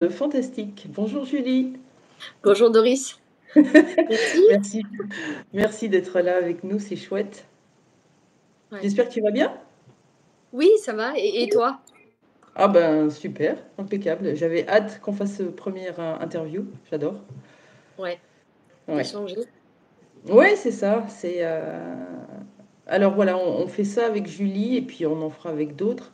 Fantastique. Bonjour Julie. Bonjour Doris. Merci. Merci, merci d'être là avec nous, c'est chouette. Ouais. J'espère que tu vas bien? Oui, ça va. Et toi? Ah ben super, impeccable. J'avais hâte qu'on fasse première interview, j'adore. Ouais, Ouais. échanger. Ouais, c'est ça. Alors voilà, on fait ça avec Julie et puis on en fera avec d'autres.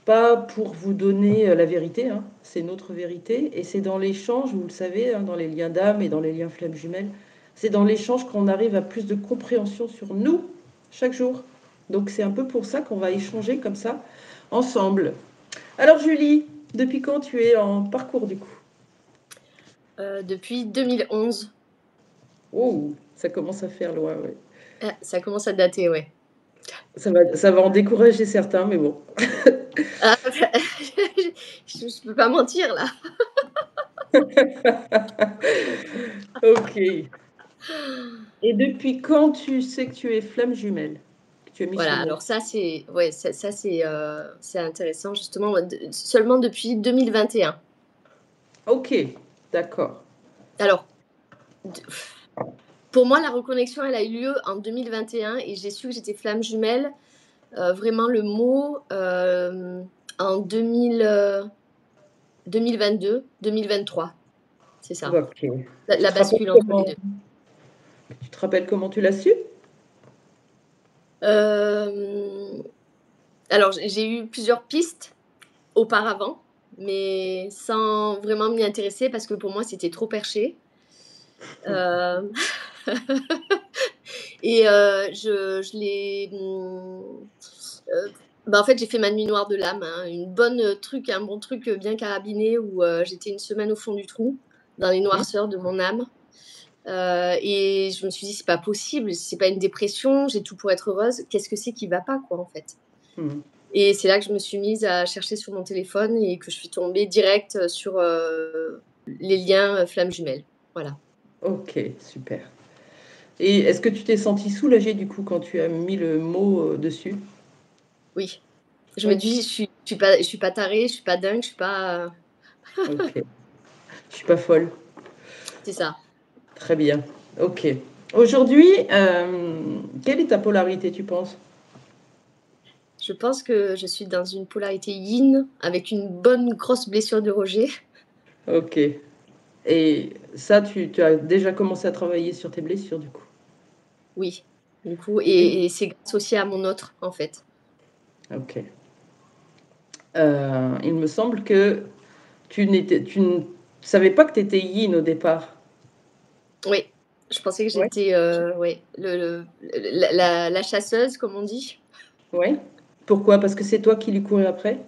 Pas pour vous donner la vérité, hein, c'est notre vérité. Et c'est dans l'échange, vous le savez, hein, dans les liens d'âme et dans les liens flammes jumelles, c'est dans l'échange qu'on arrive à plus de compréhension sur nous chaque jour. Donc c'est un peu pour ça qu'on va échanger comme ça, ensemble. Alors Julie, depuis quand tu es en parcours du coup? Depuis 2011. Oh, ça commence à faire loin, ouais. Ah, ça commence à dater, ouais. Ça va en décourager certains, mais bon. Ah, je peux pas mentir là. Ok. Et depuis quand tu sais que tu es flamme jumelle, que tu as mis ce Voilà, mot? alors ça c'est ouais, ça c'est intéressant justement, seulement depuis 2021. Ok, d'accord. Alors, d pour moi, la reconnexion, elle a eu lieu en 2021 et j'ai su que j'étais flamme jumelle, vraiment le mot, en 2022-2023. C'est ça, Ok. Tu la te rappelles bascule entre les comment, 2. tu te rappelles comment tu l'as su? Hem, alors j'ai eu plusieurs pistes auparavant, mais sans vraiment m'y intéresser parce que pour moi c'était trop perché. Hem et je l'ai, bah, en fait j'ai fait ma nuit noire de l'âme, hein, un bon truc, bien carabiné où, j'étais une semaine au fond du trou, dans les Mhm. noirceurs de mon âme. Et je me suis dit: «C'est pas possible, c'est pas une dépression, j'ai tout pour être heureuse. Qu'est-ce que c'est qui va pas, quoi, en fait?» Mhm. Et c'est là que je me suis mise à chercher sur mon téléphone et que je suis tombée direct, sur, les liens, flammes jumelles. Voilà. Ok, super. Et est-ce que tu t'es sentie soulagée du coup quand tu as mis le mot dessus? Oui. Je me Oui. dis: «Je suis pas tarée, je suis pas dingue, je suis pas» Ok. Je suis pas folle. c'est ça. Très bien. Ok. Aujourd'hui, quelle est ta polarité, tu penses? Je pense que je suis dans une polarité yin avec une bonne grosse blessure de rejet. Ok. Et ça, tu as déjà commencé à travailler sur tes blessures du coup. Oui, du coup Et- et c'est grâce aussi à mon autre, en fait. Ok. Il me semble que tu ne savais pas que tu étais yin au départ. Oui, je pensais que Ouais. j'étais, ouais, la chasseuse, comme on dit. Ouais. Pourquoi? Parce que c'est toi qui lui courais après?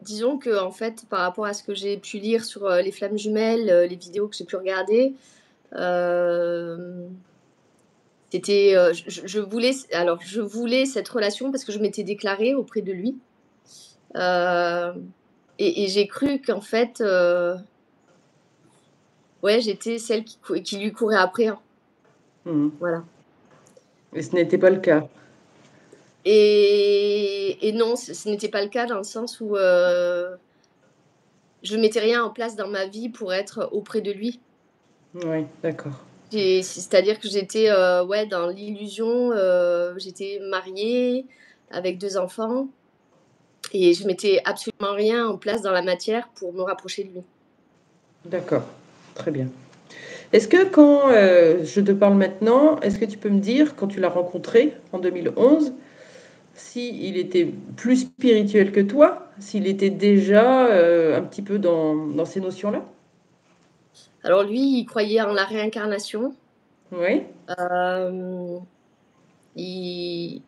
Disons que en fait, par rapport à ce que j'ai pu lire sur, les flammes jumelles, les vidéos que j'ai pu regarder, hem, c'était, je voulais cette relation parce que je m'étais déclarée auprès de lui, hem et j'ai cru qu'en fait, ouais, j'étais celle qui lui courait après, hein, Mhm. voilà. Et ce n'était pas le cas. Et non, ce n'était pas le cas dans le sens où, je mettais rien en place dans ma vie pour être auprès de lui. Oui, d'accord. C'est-à-dire que j'étais, ouais, dans l'illusion, j'étais mariée avec 2 enfants et je mettais absolument rien en place dans la matière pour me rapprocher de lui. D'accord. Très bien. Est-ce que quand je te parle maintenant, est-ce que tu peux me dire, quand tu l'as rencontré en 2011, s'il était plus spirituel que toi, s'il était déjà un petit peu dans ces notions-là? Alors lui, il croyait en la réincarnation, Oui. hem, il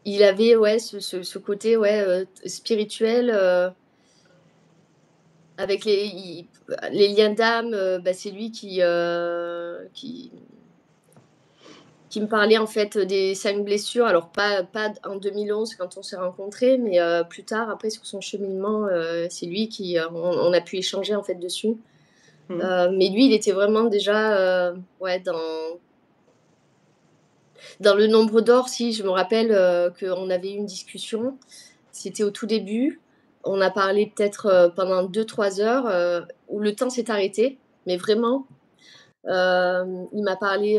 il avait, ouais, ce côté, ouais, spirituel, avec les liens d'âme, bah, c'est lui qui me parlait en fait des 5 blessures. Alors pas en 2011 quand on s'est rencontrés, mais plus tard après sur son cheminement, c'est lui qui, on a pu échanger en fait dessus. Mhm. Mais lui, il était vraiment déjà, ouais dans le nombre d'or si je me rappelle, qu'on avait eu une discussion. C'était au tout début. On a parlé peut-être pendant 2-3 heures où le temps s'est arrêté, mais vraiment. Il m'a parlé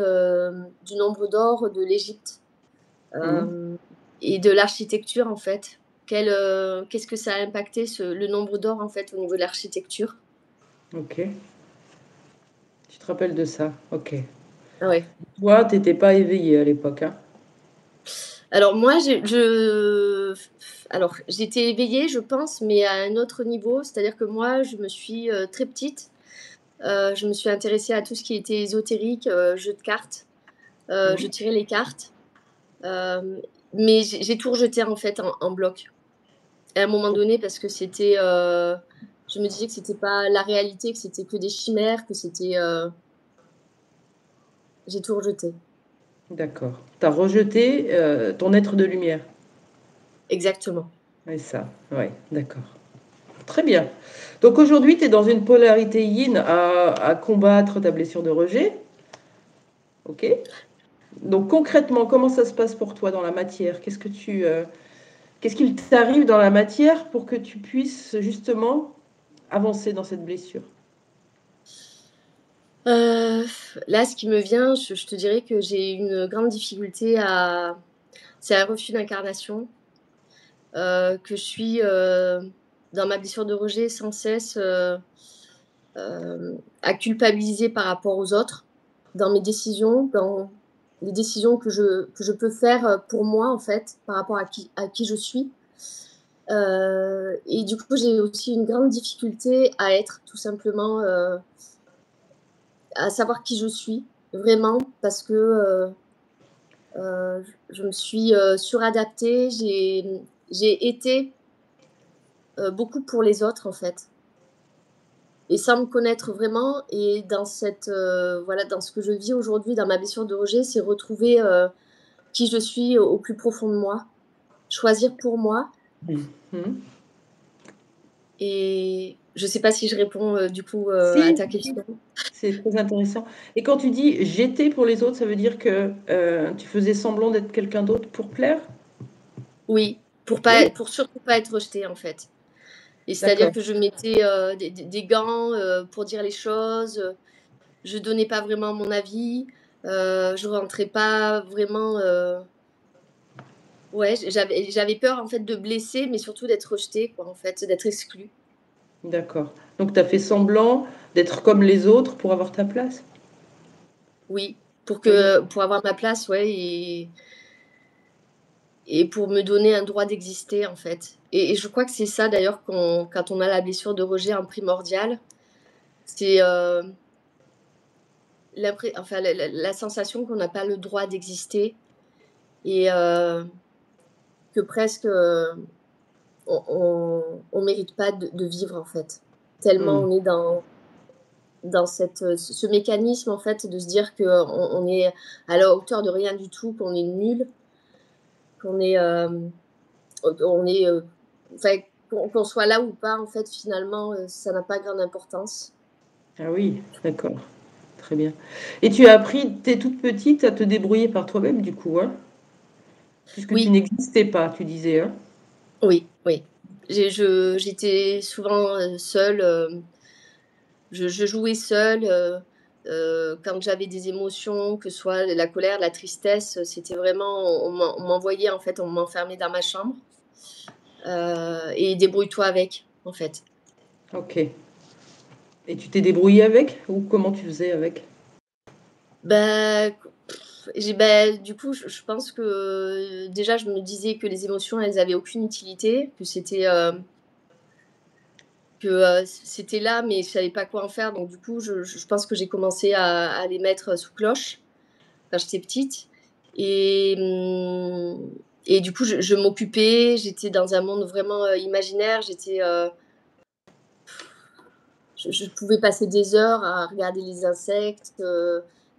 du nombre d'or de l'Égypte Mmh. et de l'architecture en fait. Qu'est-ce que ça a impacté le nombre d'or en fait au niveau de l'architecture. OK. Tu te rappelles de ça? OK. Ah ouais. Toi, tu étais pas éveillée à l'époque, hein? Alors moi, alors j'étais éveillée, je pense, mais à un autre niveau. C'est-à-dire que moi, je me suis très petite, je me suis intéressée à tout ce qui était ésotérique, jeux de cartes. Je Mmh. tirais les cartes, hem, mais j'ai tout rejeté en fait en bloc. À un moment donné, parce que je me disais que c'était pas la réalité, que c'était que des chimères, que j'ai tout rejeté. D'accord. Tu as rejeté, ton être de lumière? Exactement. Ouais, ça, ouais, d'accord. Très bien. Donc aujourd'hui, tu es dans une polarité yin à combattre ta blessure de rejet. OK. Donc concrètement, comment ça se passe pour toi dans la matière? Qu'est-ce qu'il t'arrive dans la matière pour que tu puisses justement avancer dans cette blessure? Heu, Là, ce qui me vient, je te dirais que j'ai une grande difficulté à c'est un refus d'incarnation, que je suis, dans ma blessure de rejet sans cesse, à culpabiliser par rapport aux autres, dans mes décisions, dans les décisions que je peux faire, pour moi, en fait, par rapport à qui je suis. Et du coup, j'ai aussi une grande difficulté à être tout simplement, à savoir qui je suis, vraiment, parce que, je me suis, suradaptée. J'ai été, beaucoup pour les autres, en fait, et sans me connaître vraiment. Et voilà, dans ce que je vis aujourd'hui, dans ma blessure de rejet, c'est retrouver, qui je suis au plus profond de moi, choisir pour moi. Mmh. Mmh. Et je sais pas si je réponds, du coup, à Si, ta si, question? c'est très intéressant. Et quand tu dis «j'étais pour les autres», ça veut dire que, tu faisais semblant d'être quelqu'un d'autre pour plaire? Oui, Oui? pour surtout pas être rejetée, en fait. Et c'est-à-dire D'accord. que je mettais, des gants, pour dire les choses, je donnais pas vraiment mon avis, je rentrais pas vraiment, ouais, j'avais peur, en fait, de blesser, mais surtout d'être rejetée, quoi, en fait, d'être exclue. D'accord. Donc tu as fait semblant d'être comme les autres pour avoir ta place? Oui, Oui. pour avoir ma place, ouais, et pour me donner un droit d'exister, en fait. Et je crois que c'est ça d'ailleurs quand on a la blessure de rejet en primordial, c'est, enfin la sensation qu'on n'a pas le droit d'exister, et que presque, on mérite pas de vivre, en fait. Tellement Mmh. on est dans ce mécanisme, en fait, de se dire qu'on on est à la hauteur de rien du tout, qu'on est nul, qu'on est, on est, enfin, qu'on soit là ou pas, en fait, finalement, ça n'a pas grande importance. Ah oui, d'accord. Très bien. Et tu as appris, dès toute petite, à te débrouiller par toi-même du coup, hein? Puisque tu Oui, n'existais pas, tu disais, hein? oui, oui. J'étais souvent, seule, je jouais seule, quand j'avais des émotions, que ce soit la colère, la tristesse, c'était vraiment on m'envoyait, en fait, on m'enfermait dans ma chambre, et débrouille-toi avec, en fait. OK. Et tu t'es débrouillée avec? Ou comment tu faisais avec? Bah, du coup, je pense que, déjà, je me disais que les émotions, elles avaient aucune utilité, c'était là, mais je savais pas quoi en faire. Donc du coup, je pense que j'ai commencé à les mettre sous cloche quand j'étais petite. Et et du coup, je m'occupais, j'étais dans un monde vraiment, imaginaire. Je pouvais passer des heures à regarder les insectes,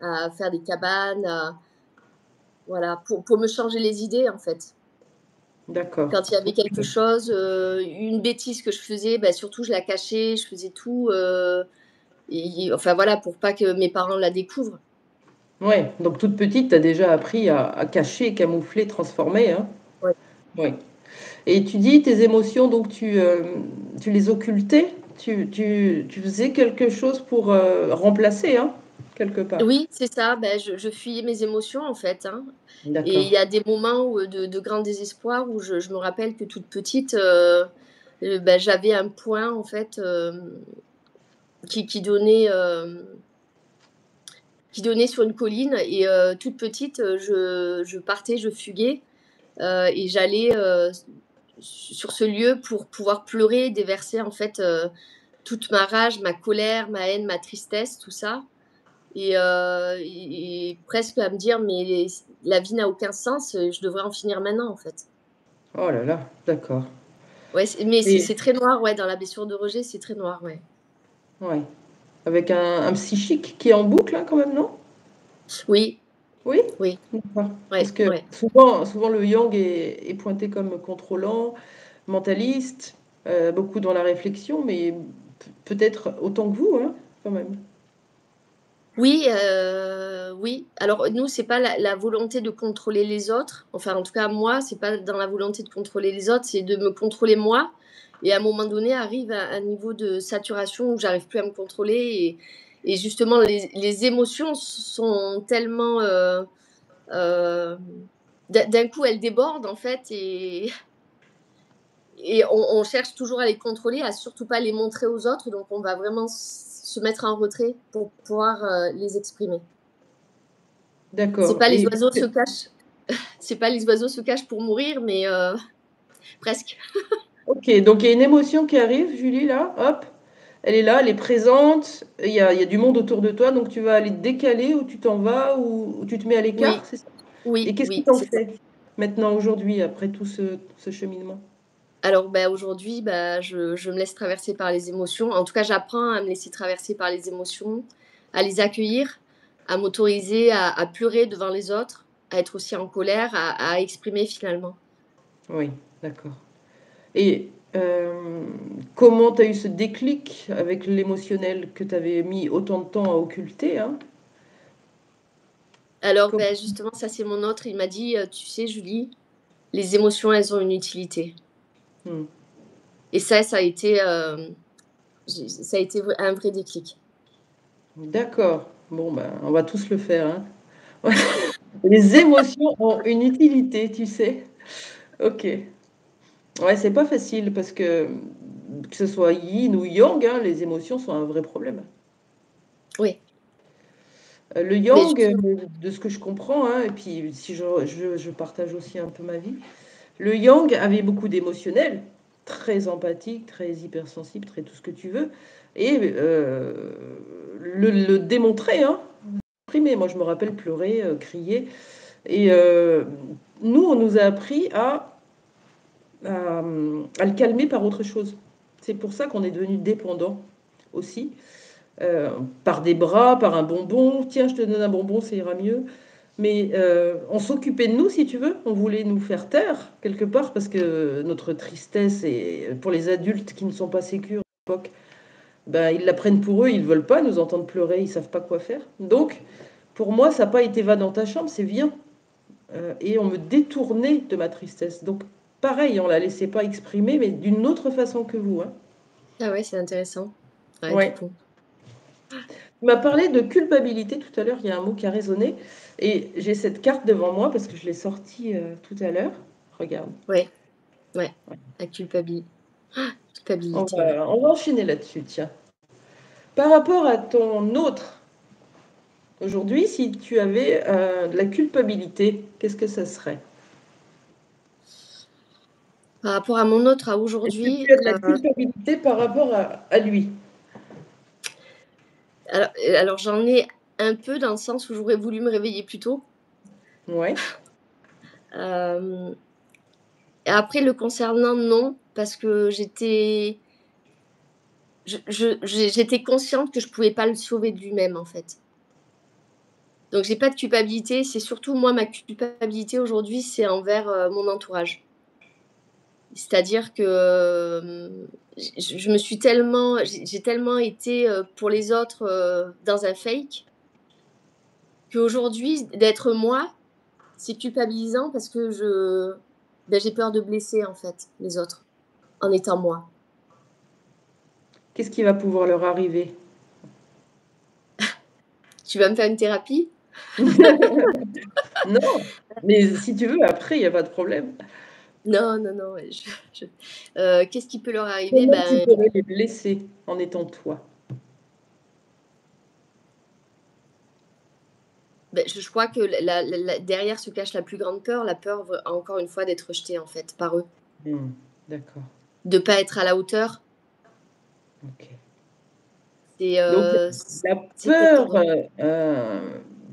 à faire des cabanes, voilà, pour me changer les idées, en fait. D'accord. Quand il y avait quelque OK. chose, une bêtise que je faisais, bah, surtout je la cachais, je faisais tout, et enfin voilà, pour pas que mes parents la découvrent. Ouais, donc toute petite, tu as déjà appris à cacher, camoufler, transformer, hein? Ouais. Oui. Et tu dis tes émotions, donc tu les occultais, tu faisais quelque chose pour remplacer, hein, quelque part. Oui, c'est ça, ben, je fuyais mes émotions, en fait, hein, et il D'accord. y a des moments où, de grand désespoir où je me rappelle que toute petite, bah, j'avais un point, en fait, qui donnait, qui donnait sur une colline et toute petite, je partais, je fuguais, et j'allais, sur ce lieu pour pouvoir pleurer, déverser, en fait, toute ma rage, ma colère, ma haine, ma tristesse, tout ça. Et presque à me dire: «Mais la vie n'a aucun sens, je devrais en finir maintenant, en fait». Oh là là, d'accord. Ouais, mais Et c'est très noir, ouais, dans la blessure de rejet, c'est très noir, ouais. ouais, avec un psychique qui est en boucle, hein, quand même, non? Oui, Oui? oui, D'accord. Parce ouais, que ouais. souvent le yang est pointé comme contrôlant, mentaliste, beaucoup dans la réflexion, mais peut-être autant que vous, hein, quand même? Oui, oui. Alors nous, c'est pas la volonté de contrôler les autres. Enfin, en tout cas, moi, c'est pas dans la volonté de contrôler les autres, c'est de me contrôler moi et à un moment donné, arrive à un niveau de saturation où j'arrive plus à me contrôler et justement les émotions sont tellement, hem, d'un coup, elles débordent en fait et on cherche toujours à les contrôler, à surtout pas les montrer aux autres, donc on va vraiment se mettre en retrait pour pouvoir, les exprimer. C'est D'accord pas les et oiseaux se cachent c'est pas les oiseaux se cachent pour mourir, mais presque. OK, donc il y a une émotion qui arrive, Julie, là, hop, elle est là, elle est présente, il y a du monde autour de toi, donc tu vas aller te décaler ou tu t'en vas ou tu te mets à l'écart, Oui, c'est ça? Et oui, qu'est-ce que oui, tu en c'est ça. fais maintenant, aujourd'hui, après tout ce cheminement? Alors, bah, aujourd'hui, bah, je me laisse traverser par les émotions. En tout cas, j'apprends à me laisser traverser par les émotions, à les accueillir, à m'autoriser à pleurer devant les autres, à être aussi en colère, à exprimer finalement. Oui, d'accord et comment tu as eu ce déclic avec l'émotionnel que tu avais mis autant de temps à occulter, hein? Alors, Com beh, justement, ça, c'est mon autre, il m'a dit: «Tu sais Julie, les émotions, elles ont une utilité» mmh, et ça a été, ça a été un vrai déclic. d'accord. Bon, ben, on va tous le faire, hein. Les émotions ont une utilité, tu sais? OK. Ouais, c'est pas facile parce que ce soit yin ou yang, hein, les émotions sont un vrai problème. Oui, Le mais yang, justement de ce que je comprends, hein, et puis si je partage aussi un peu ma vie, le yang avait beaucoup d'émotionnel, très empathique, très hypersensible, très tout ce que tu veux et le démontrer, hein, exprimer. Moi, je me rappelle pleurer, crier et nous, on nous a appris à le calmer par autre chose. C'est pour ça qu'on est devenus dépendants aussi, heu, par des bras, par un bonbon: «Tiens, je te donne un bonbon, ça ira mieux». Mais on s'occupait de nous, si tu veux. On voulait nous faire taire quelque part parce que notre tristesse et pour les adultes qui ne sont pas sécures à l'époque, ben, ils la prennent pour eux, ils veulent pas nous entendre pleurer, ils savent pas quoi faire. Donc pour moi, ça a pas été: «Va dans ta chambre», c'est: «Viens». Et on me détournait de ma tristesse. Donc pareil, on la laissait pas exprimer, mais d'une autre façon que vous, hein. ah ouais, c'est intéressant. Ouais, du Ouais. coup. Tu m'as parlé de culpabilité tout à l'heure, il y a un mot qui a résonné et j'ai cette carte devant moi parce que je l'ai sortie, tout à l'heure. Regarde. Ouais, ouais, Ouais. la On culpabilité, ouais. va on va enchaîner là-dessus, tiens. Par rapport à ton autre, aujourd'hui, si tu avais, de la culpabilité, qu'est-ce que ça serait? Par rapport à mon autre, à Est-ce que aujourd'hui, tu as de la culpabilité par rapport à lui? alors j'en ai un peu dans le sens où j'aurais voulu me réveiller plus tôt. Ouais, Hem Et après le concernant, non, parce que j'étais consciente que je pouvais pas le sauver de lui-même, en fait. Donc j'ai pas de culpabilité, c'est surtout moi ma culpabilité aujourd'hui, c'est envers, mon entourage. C'est-à-dire que, je me suis tellement j'ai tellement été, pour les autres, dans un fake, qu'aujourd'hui d'être moi, c'est culpabilisant parce que Ben, j'ai peur de blesser, en fait, les autres, en étant moi. Qu'est-ce qui va pouvoir leur arriver? Tu vas me faire une thérapie? Non, mais si tu veux, après, il y a pas de problème. Non, non, non, ouais, je qu'est-ce qui peut leur arriver? Comment tu Ben, pourrais les blesser en étant toi? je crois que la derrière se cache la plus grande peur, la peur v encore une fois d'être rejeté en fait, par eux. Mmh, d'accord, De pas être à la hauteur, OK. c'est, Donc c la c'est peur, peut-être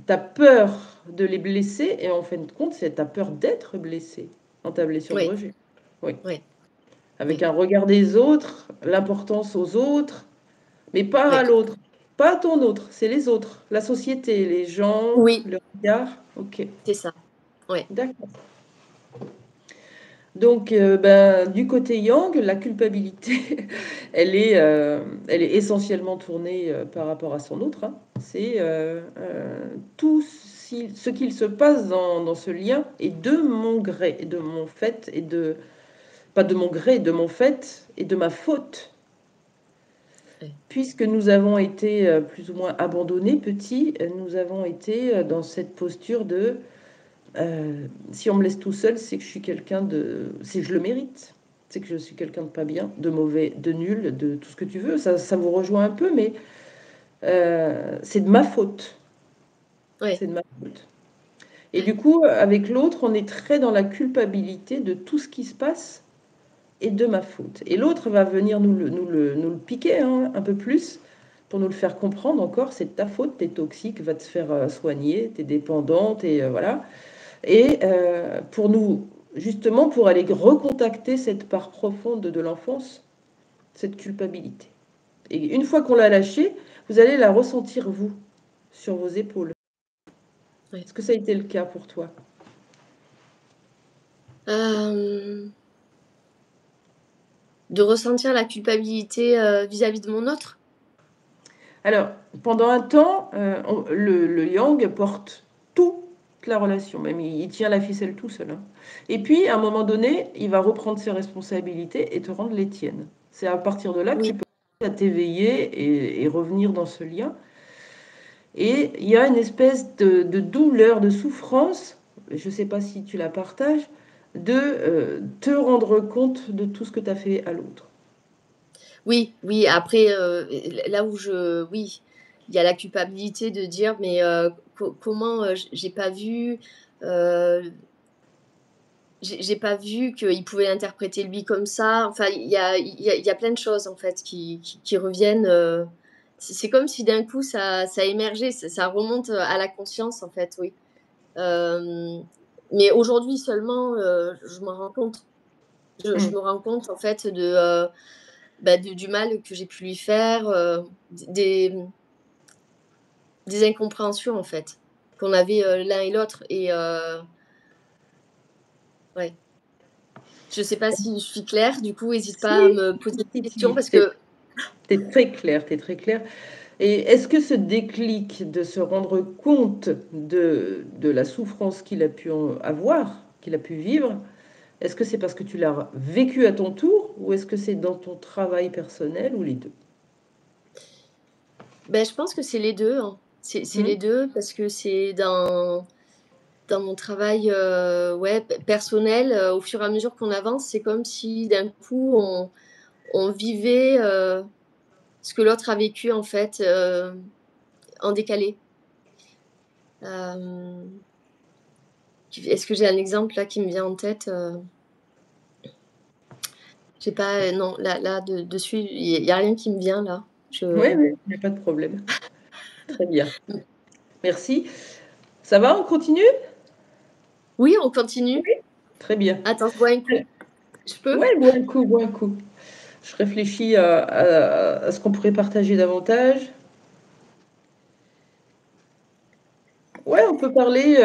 tu as peur de les blesser et en fin de compte, c'est tu as peur d'être blessé dans ta blessure de oui, rejet. Oui, oui, avec oui, un regard des autres, l'importance aux autres, mais pas à oui, l'autre, pas à ton autre, c'est les autres, la société, les gens, oui, le regard. OK, c'est ça, ouais, d'accord. Donc ben, du côté yang, la culpabilité, elle est essentiellement tournée, par rapport à son autre, hein. C'est, tout ce qu'il se passe dans ce lien est de mon gré et de mon fait et de pas de mon gré, de mon fait et de ma faute. ouais, Puisque nous avons été, plus ou moins abandonnés petits, nous avons été, dans cette posture de si on me laisse tout seul, c'est que je suis quelqu'un de c'est que je le mérite. C'est que je suis quelqu'un de pas bien, de mauvais, de nul, de tout ce que tu veux. Ça vous rejoint un peu, mais c'est de ma faute. ouais, C'est de ma faute. Et du coup, avec l'autre, on est très dans la culpabilité de tout ce qui se passe est de ma faute. Et l'autre va venir nous le piquer, hein, un peu plus pour nous le faire comprendre encore. C'est de ta faute, t'es toxique, va te faire soigner, t'es dépendante, et voilà. Et pour nous, justement, pour aller recontacter cette part profonde de l'enfance, cette culpabilité. Et une fois qu'on l'a lâchée, vous allez la ressentir, vous, sur vos épaules. ouais. Est-ce que ça a été le cas pour toi? Hem, de ressentir la culpabilité, vis-à-vis de mon autre? Alors, pendant un temps, le yang porte toute la relation, même il tient la ficelle tout seul, hein. Et puis, à un moment donné, il va reprendre ses responsabilités et te rendre les tiennes. C'est à partir de là que Oui, tu peux t'éveiller et revenir dans ce lien. Et il y a une espèce de douleur, de souffrance, je ne sais pas si tu la partages, de te rendre compte de tout ce que tu as fait à l'autre. oui, oui, après, là où oui, il y a la culpabilité de dire: «Mais, comment, j'ai pas vu, heu, j'ai pas vu qu'il pouvait interpréter lui comme ça». Enfin, il y a plein de choses, en fait, qui reviennent, c'est comme si d'un coup ça émergeait, ça remonte, à la conscience, en fait, oui. Hem, mais aujourd'hui seulement, je m'en rends compte. Je Mmh. me rends compte, en fait, bah, du mal que j'ai pu lui faire, des incompréhensions, en fait, qu'on avait, l'un et l'autre et ouais. Je sais pas si je suis claire, du coup, hésite pas à Si, me poser si, des questions si, parce que tu es très clair, tu es très clair. Et est-ce que ce déclic de se rendre compte de la souffrance qu'il a pu avoir, qu'il a pu vivre, est-ce que c'est parce que tu l'as vécu à ton tour ou est-ce que c'est dans ton travail personnel ou les deux? bah, je pense que c'est les 2, hein. C'est Mmh. les 2 parce que c'est dans mon travail, ouais, personnel, au fur et à mesure qu'on avance, c'est comme si d'un coup on vivait, ce que l'autre a vécu, en fait, en décalé. Hem, est-ce que j'ai un exemple là qui me vient en tête? J'ai pas, non, là dessus, il y a rien qui me vient là. Oui, Je oui, il y a pas de problème. Très bien, merci. Ça va, on continue? Oui, on continue. Oui. Très bien. Attends, je bois un coup. Je peux? Ouais, bois un coup, bois un coup. Je réfléchis à ce qu'on pourrait partager davantage. Ouais, on peut parler,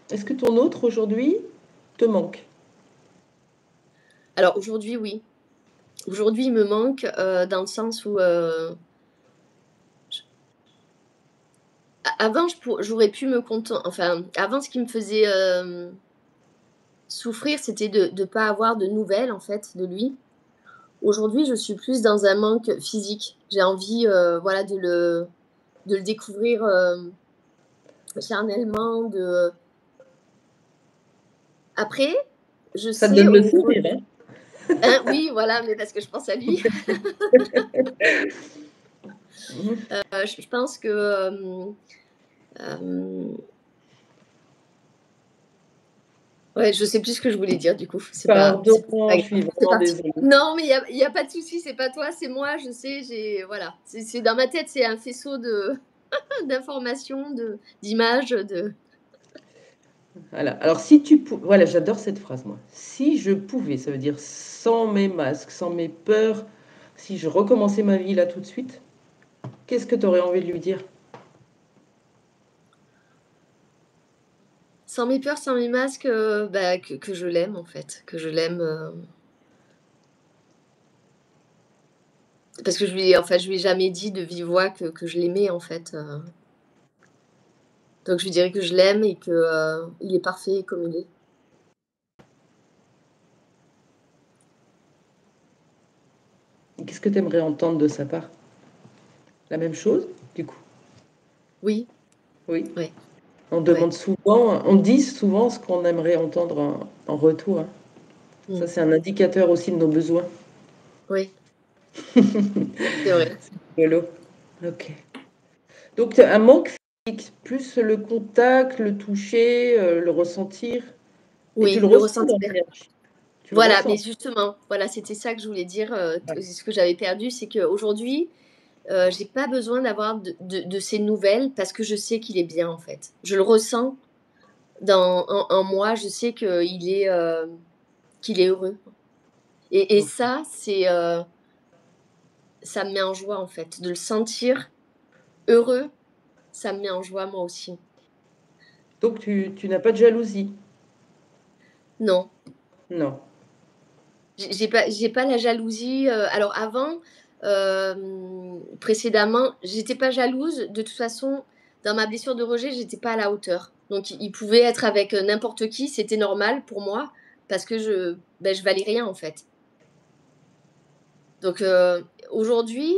est-ce que ton autre aujourd'hui te manque? Alors aujourd'hui, oui. Aujourd'hui, il me manque, dans le sens où, j avant j'aurais pu me conten enfin, avant ce qui me faisait, souffrir, c'était de ne pas avoir de nouvelles, en fait, de lui. Aujourd'hui, je suis plus dans un manque physique. J'ai envie, voilà, de le découvrir, charnellement, de après, je Ça te sais donne au le niveau sourire, hein? hein, oui, voilà, mais parce que je pense à lui. Mmh. Je pense que, hem, ouais, je sais plus ce que je voulais dire du coup, Pardon, c'est pas je grave, suis c'est vraiment parti. désolée. Non, mais il y a pas de souci, c'est pas toi, c'est moi, je sais, j'ai voilà, c'est dans ma tête, c'est un faisceau de d'informations, d'images, de Voilà. Alors si tu pou voilà, j'adore cette phrase moi. Si je pouvais, ça veut dire sans mes masques, sans mes peurs, si je recommençais ma vie là tout de suite, qu'est-ce que tu aurais envie de lui dire? sans mes peurs, sans mes masques, bah, que je l'aime en fait, que je l'aime, parce que je lui ai jamais dit de vive voix que je l'aimais en fait, donc je lui dirais que je l'aime et que, il est parfait comme il est. Et qu'est-ce que tu aimerais entendre de sa part? La même chose, du coup? Oui, Oui. ouais, On ouais. demande souvent, on dit souvent ce qu'on aimerait entendre en retour, hein. Ça, Mmh. c'est un indicateur aussi de nos besoins. Oui, c'est vrai. C'est rigolo. OK. Donc un manque physique, plus le contact, le toucher, le ressentir et tu Oui, le le ressens dans ressentir. l'énergie. Tu le Voilà, mais ressens. justement, voilà, c'était ça que je voulais dire, Ouais. ce que j'avais perdu, c'est qu'aujourd'hui, j'ai pas besoin d'avoir de ses nouvelles parce que je sais qu'il est bien, en fait. Je le ressens en moi, je sais qu'il est heureux et OK. ça, ça me met en joie, en fait. De le sentir heureux, ça me met en joie moi aussi. Donc tu n'as pas de jalousie? Non, Non. j'ai pas la jalousie, alors avant, précédemment, j'étais pas jalouse. De toute façon, dans ma blessure de rejet, j'étais pas à la hauteur. Donc il pouvait être avec, n'importe qui, c'était normal pour moi parce que je valais rien, en fait. Donc aujourd'hui,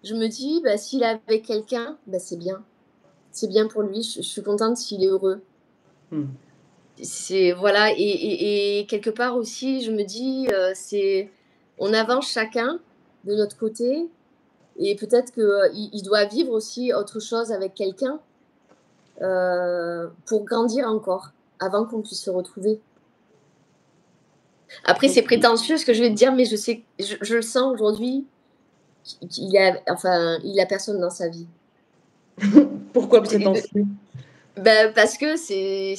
je me dis: «Bah, s'il est avec quelqu'un, bah, c'est bien. C'est bien pour lui, je suis contente s'il est heureux». Mmh. C'est voilà et quelque part aussi, je me dis, on avance chacun de notre côté et peut-être qu'il il doit vivre aussi autre chose avec quelqu'un, pour grandir encore, avant qu'on puisse se retrouver. Après c'est OK. prétentieux ce que je vais te dire, mais je sais je le sens aujourd'hui il a personne dans sa vie. Pourquoi J'ai prétentieux? bah, parce que c'est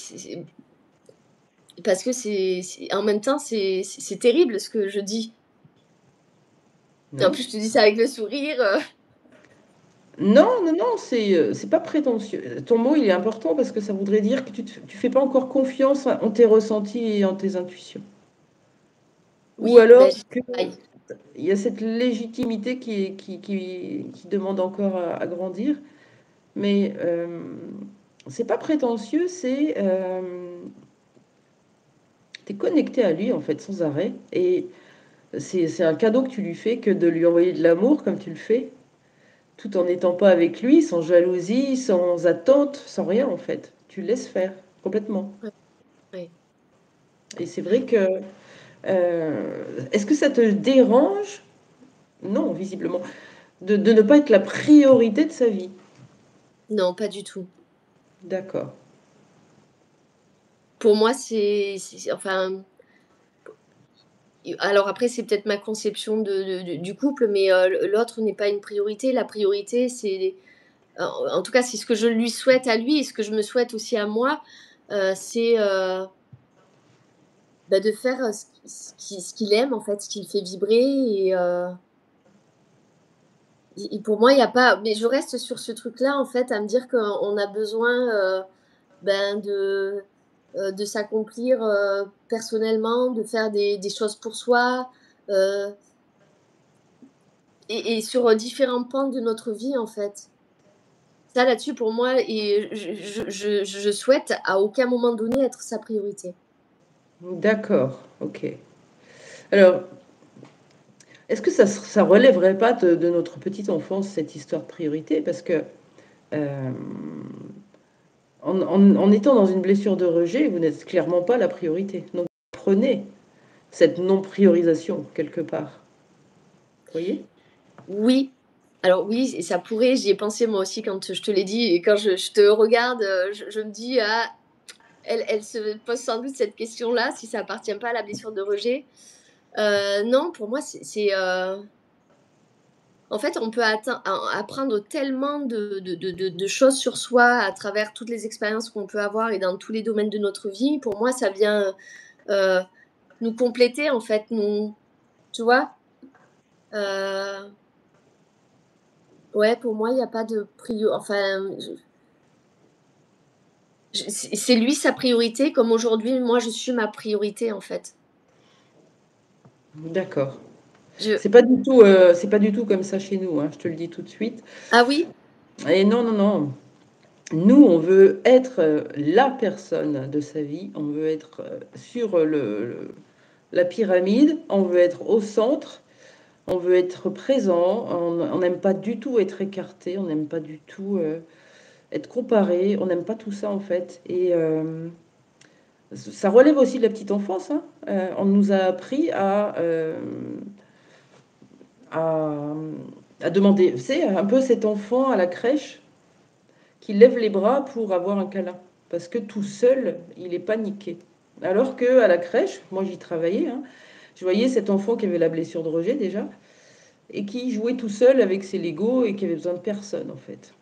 en même temps, c'est terrible ce que je dis et en Non? plus je te dis ça avec le sourire, Non, non, non, c'est pas prétentieux. Ton mot, il est important parce que ça voudrait dire que tu fais pas encore confiance en tes ressentis et en tes intuitions. Ou oui, ben alors j'y qu'il travaille. y a cette légitimité qui demande encore à grandir. Mais c'est pas prétentieux, tu es connecté à lui en fait sans arrêt. Et c'est un cadeau que tu lui fais que de lui envoyer de l'amour comme tu le fais, tout en n'étant pas avec lui, sans jalousie, sans attente, sans rien en fait. Tu le laisses faire complètement. Ouais, ouais. Et c'est vrai que est-ce que ça te dérange? Non, visiblement, de ne pas être la priorité de sa vie. Non, pas du tout. D'accord. Pour moi, enfin, alors après, c'est peut-être ma conception du couple, mais l'autre n'est pas une priorité. La priorité, en tout cas, c'est ce que je lui souhaite à lui et ce que je me souhaite aussi à moi, c'est, bah, de faire, ce qu'il aime en fait, ce qui le fait vibrer et pour moi, il y a pas mais je reste sur ce truc-là, en fait, à me dire qu'on a besoin, ben, de s'accomplir, personnellement, de faire des choses pour soi, heu et sur, différents pans de notre vie, en fait. Ça, là-dessus, pour moi et je souhaite à aucun moment donné être sa priorité. D'accord, OK. Alors, est-ce que ça relèverait pas de notre petite enfance, cette histoire de priorité? Parce que, hem, en étant dans une blessure de rejet, vous n'êtes clairement pas la priorité. Donc prenez cette non-priorisation quelque part. Vous voyez? Oui, alors oui, et ça pourrait, j'y ai pensé moi aussi quand je te l'ai dit et quand je te regarde, je me dis: «Ah, elle se pose sans doute cette question-là, si ça appartient pas à la blessure de rejet». Non, pour moi, en fait, on peut apprendre tellement de choses sur soi à travers toutes les expériences qu'on peut avoir et dans tous les domaines de notre vie. Pour moi, ça vient, heu, nous compléter en fait, tu vois? Heu, ouais, pour moi, il y a pas de enfin, c'est lui sa priorité comme aujourd'hui, moi, je suis ma priorité, en fait. D'accord. Je C'est pas du tout comme ça chez nous, hein, je te le dis tout de suite. Ah oui? Et non, non, non. Nous, on veut être, la personne de sa vie, on veut être, sur, la pyramide, on veut être au centre, on veut être présent, on n'aime pas du tout être écarté, on n'aime pas du tout, être comparé, on n'aime pas tout ça, en fait et ça relève aussi de la petite enfance, hein. On nous a appris à, à demander, tu sais, un peu cet enfant à la crèche qui lève les bras pour avoir un câlin, parce que tout seul, il est paniqué. Alors qu'à la crèche, moi j'y travaillais, hein, je voyais cet enfant qui avait la blessure de rejet déjà, et qui jouait tout seul avec ses Legos et qui avait besoin de personne en fait.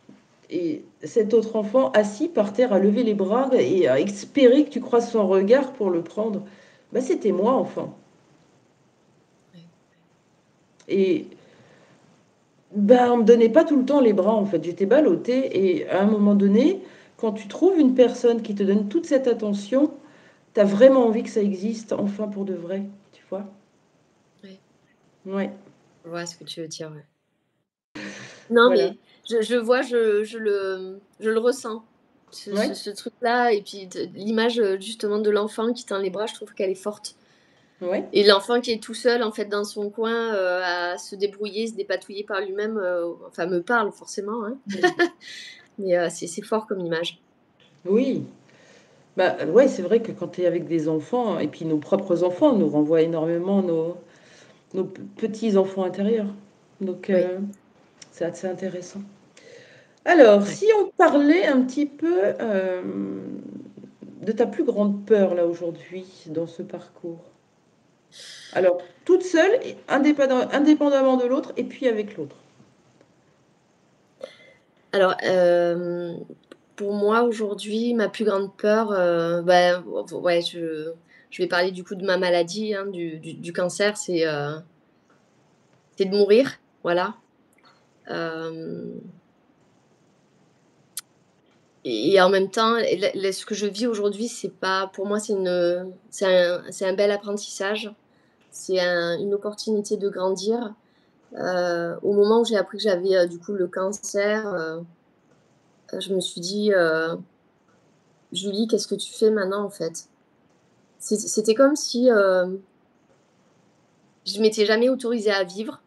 Et cet autre enfant assis par terre à lever les bras et à espérer que tu croises son regard pour le prendre, bah, c'était moi enfant. Ouais. Et bah, on me donnait pas tout le temps les bras en fait, j'étais ballottée et à un moment donné, quand tu trouves une personne qui te donne toute cette attention, tu as vraiment envie que ça existe enfin pour de vrai, tu vois? Ouais, Ouais, je vois ce que tu veux dire, ouais. Non, voilà. mais je vois, je le ressens, Ouais, ce truc-là et puis l'image, justement de l'enfant qui tend les bras, je trouve qu'elle est forte ouais. et l'enfant qui est tout seul, en fait, dans son coin, à se débrouiller, se dépatouiller par lui-même, enfin me parle forcément, hein, Mmh. mais c'est fort comme image. Oui, bah, ouais, c'est vrai que quand tu es avec des enfants et puis nos propres enfants nous renvoient énormément nos petits enfants intérieurs. Donc Oui, c'est assez intéressant. Alors, ouais. si on parlait un petit peu, de ta plus grande peur là aujourd'hui dans ce parcours? Alors, toute seule et indépendamment de l'autre et puis avec l'autre? Alors, pour moi aujourd'hui, ma plus grande peur, bah, ouais, je vais parler du coup de ma maladie, hein, du cancer, c'est de mourir, voilà. Hem et en même temps, et ce que je vis aujourd'hui, c'est pas pour moi, c'est un bel apprentissage. C'est une opportunité de grandir. Au moment où j'ai appris que j'avais, du coup le cancer, je me suis dit: «Julie, qu'est-ce que tu fais maintenant, en fait?» C'était comme si, je m'étais jamais autorisée à vivre.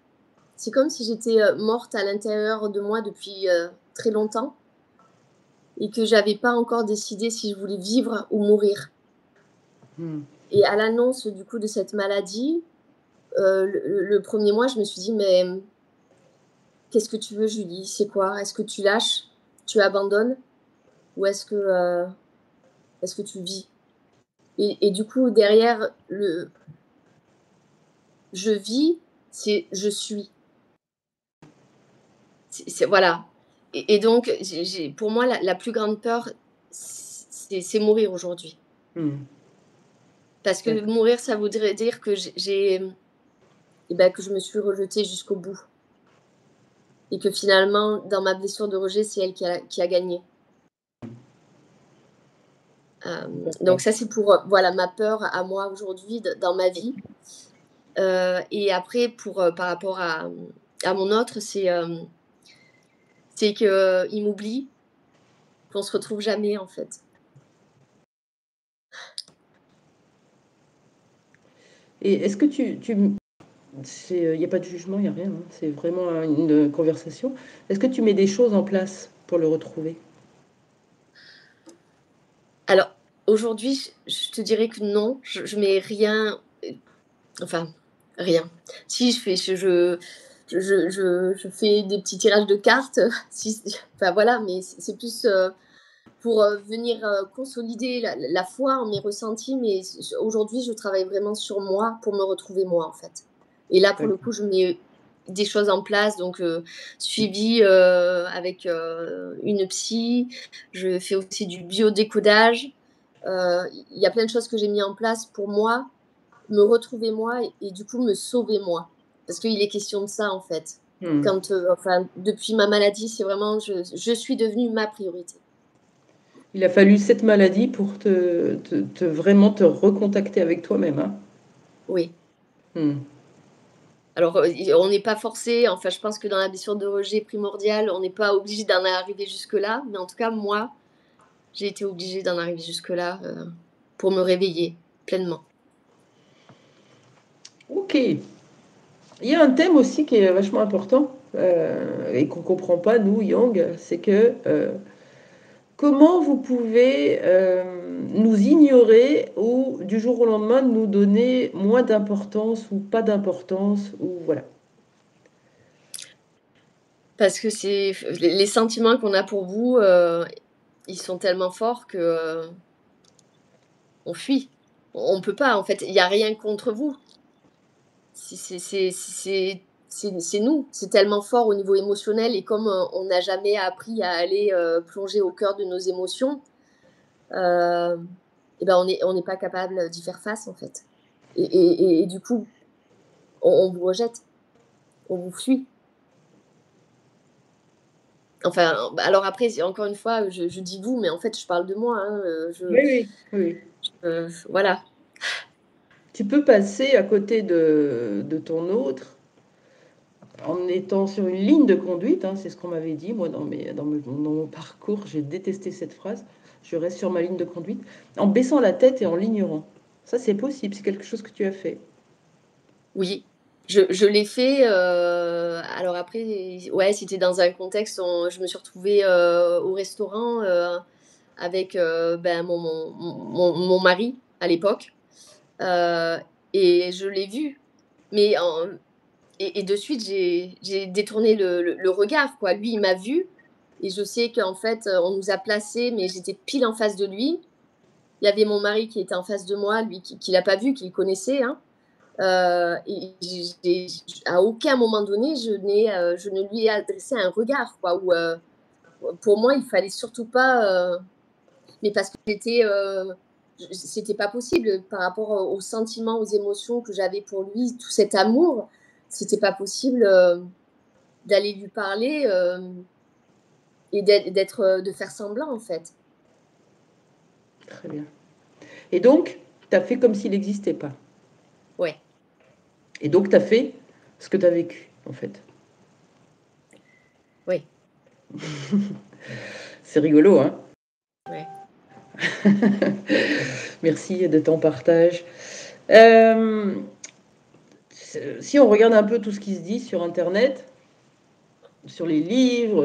C'est comme si j'étais, morte à l'intérieur de moi depuis, très longtemps et que j'avais pas encore décidé si je voulais vivre ou mourir. Mmh. Et à l'annonce, du coup, de cette maladie, le 1er mois, je me suis dit: «Mais, qu'est-ce que tu veux, Julie? C'est quoi? Est-ce que tu lâches? Tu abandonnes? Ou est-ce que tu vis?» Et du coup, derrière le «je vis», c'est «je suis». C'est voilà. Et donc pour moi, la plus grande peur, c'est mourir aujourd'hui. Mmh. Parce que D'accord. mourir, ça voudrait dire que et bah, que je me suis rejetée jusqu'au bout et que finalement, dans ma blessure de rejet, c'est elle qui a gagné. Donc D'accord. ça, c'est pour, voilà, ma peur à moi aujourd'hui dans ma vie. Et après pour, par rapport à mon autre, c'est qu'il m'oublie, qu'on se retrouve jamais, en fait. Et est-ce que il n'y a pas de jugement, il n'y a rien, hein, c'est vraiment une conversation. Est-ce que tu mets des choses en place pour le retrouver? Alors, aujourd'hui, je te dirais que non, je mets rien, enfin, rien. Si je fais je fais des petits tirages de cartes, si enfin voilà, mais c'est plus, pour, venir, consolider la foi en mes ressentis, mais aujourd'hui, je travaille vraiment sur moi pour me retrouver moi, en fait. Et là, pour le coup, D'accord. je mets des choses en place, donc suivi, avec, une psy. Je fais aussi du biodécodage. Il y a plein de choses que j'ai mis en place pour moi, me retrouver moi et du coup me sauver moi. Parce qu'il est question de ça, en fait. Hmm. Quand, enfin, depuis ma maladie, c'est vraiment je suis devenue ma priorité. Il a fallu cette maladie pour vraiment te recontacter avec toi-même, hein. Oui. Hmm. Alors, on n'est pas forcé, enfin, je pense que dans la blessure de rejet primordiale, on n'est pas obligé d'en arriver jusque-là, mais en tout cas, moi, j'ai été obligée d'en arriver jusque-là, pour me réveiller pleinement. Ok. Il y a un thème aussi qui est vachement important et qu'on ne comprend pas, nous, Yang, c'est que comment vous pouvez nous ignorer ou du jour au lendemain nous donner moins d'importance ou pas d'importance ou voilà. Parce que c'est les sentiments qu'on a pour vous, ils sont tellement forts que, on fuit. On peut pas, en fait, il y a rien contre vous. C'est nous, c'est tellement fort au niveau émotionnel et comme, on n'a jamais appris à aller, plonger au cœur de nos émotions, Hem et ben, on n'est pas capable d'y faire face, en fait et du coup, on vous rejette, on vous fuit. Enfin, bah, alors après, c'est encore une fois, je dis «vous», mais en fait, je parle de moi, hein, Oui, oui, oui. voilà. Tu peux passer à côté de ton autre en étant sur une ligne de conduite, hein, c'est ce qu'on m'avait dit, moi, dans mon parcours, j'ai détesté cette phrase, je reste sur ma ligne de conduite, en baissant la tête et en l'ignorant. Ça, c'est possible, c'est quelque chose que tu as fait. Oui, je l'ai fait, alors après, ouais, c'était dans un contexte où je me suis retrouvée, au restaurant, avec, ben, mon mari à l'époque, heu et je l'ai vu, mais et de suite, j'ai détourné le regard, quoi. Lui, il m'a vue et je sais qu'en fait, on nous a placés, mais j'étais pile en face de lui. Il y avait mon mari qui était en face de moi, lui qui l'a pas vu, qui le connaissait, hein. Et j'ai à aucun moment donné, je ne lui ai adressé un regard, quoi, où, pour moi, il fallait surtout pas, mais parce que c'était pas possible par rapport aux sentiments, aux émotions que j'avais pour lui, tout cet amour, c'était pas possible, d'aller lui parler, et d'être, de faire semblant, en fait. Très bien. Et donc, tu as fait comme s'il n'existait pas. Ouais, Et donc, tu as fait ce que tu as vécu, en fait. oui, C'est rigolo, hein? ouais. Merci de ton partage. Euh, si on regarde un peu tout ce qui se dit sur Internet, sur les livres,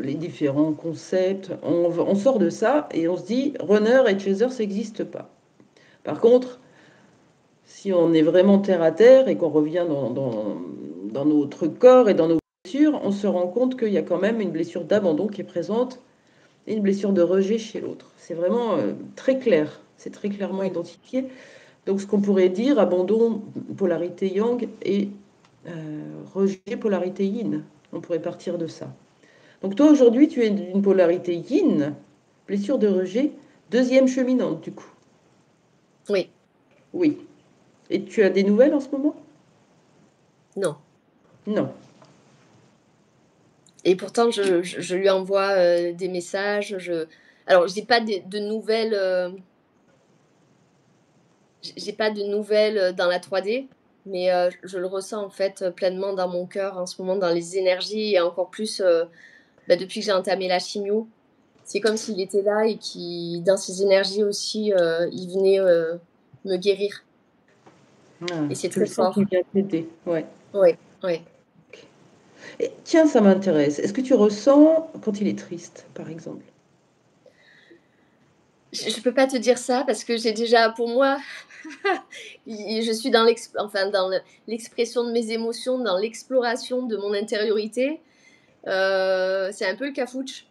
les différents concepts, on sort de ça et on se dit runner et chaser, ça n'existe pas. Par contre, si on est vraiment terre à terre et qu'on revient dans notre corps et dans nos blessures, on se rend compte qu'il y a quand même une blessure d'abandon qui est présente et une blessure de rejet chez l'autre. C'est vraiment très clair, c'est très clairement Oui, identifié. Donc ce qu'on pourrait dire, abandon, polarité yang et rejet, polarité yin. On pourrait partir de ça. Donc toi aujourd'hui, tu es d'une polarité yin, blessure de rejet, deuxième cheminante du coup. oui, Oui. Et tu as des nouvelles en ce moment? non. Non. Et pourtant, je lui envoie, des messages, alors j'ai pas de nouvelles, j'ai pas de nouvelles, dans la 3D, mais je le ressens en fait, pleinement dans mon cœur en ce moment, dans les énergies et encore plus, bah, depuis que j'ai entamé la chimio. C'est comme s'il était là et qui dans ses énergies aussi, il venait, me guérir. Ah, et c'est tu le très sens qu'il fort. vient t'aider, ouais. Oui, oui. Et tiens, ça m'intéresse. Est-ce que tu ressens quand il est triste, par exemple? Je peux pas te dire ça parce que j'ai déjà pour moi, je suis dans l'expression de mes émotions, dans l'exploration de mon intériorité. C'est un peu le cafouche,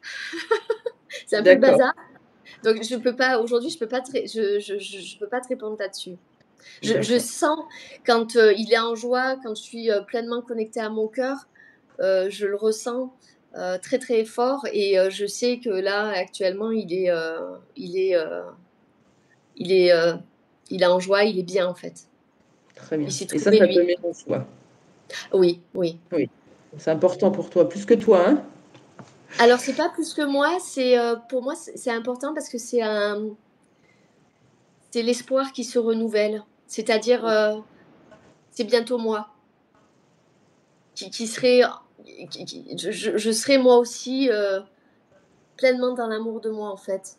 c'est un peu le D'accord, bazar. Donc je peux pas aujourd'hui, je peux pas te ré je peux pas te répondre là-dessus. Je d'accord. sens quand, il est en joie, quand je suis, pleinement connectée à mon cœur, je le ressens, très, très fort et je sais que là, actuellement, il est, il est en joie, il est bien, en fait. Très Il bien. s'est Et ça, trouvé ça te lui. met en joie. Oui, oui. Oui. C'est important pour toi, plus que toi, hein? Alors c'est pas plus que moi, pour moi, c'est important parce que c'est l'espoir qui se renouvelle. C'est-à-dire, c'est bientôt moi qui serai qui je serai moi aussi, pleinement dans l'amour de moi, en fait.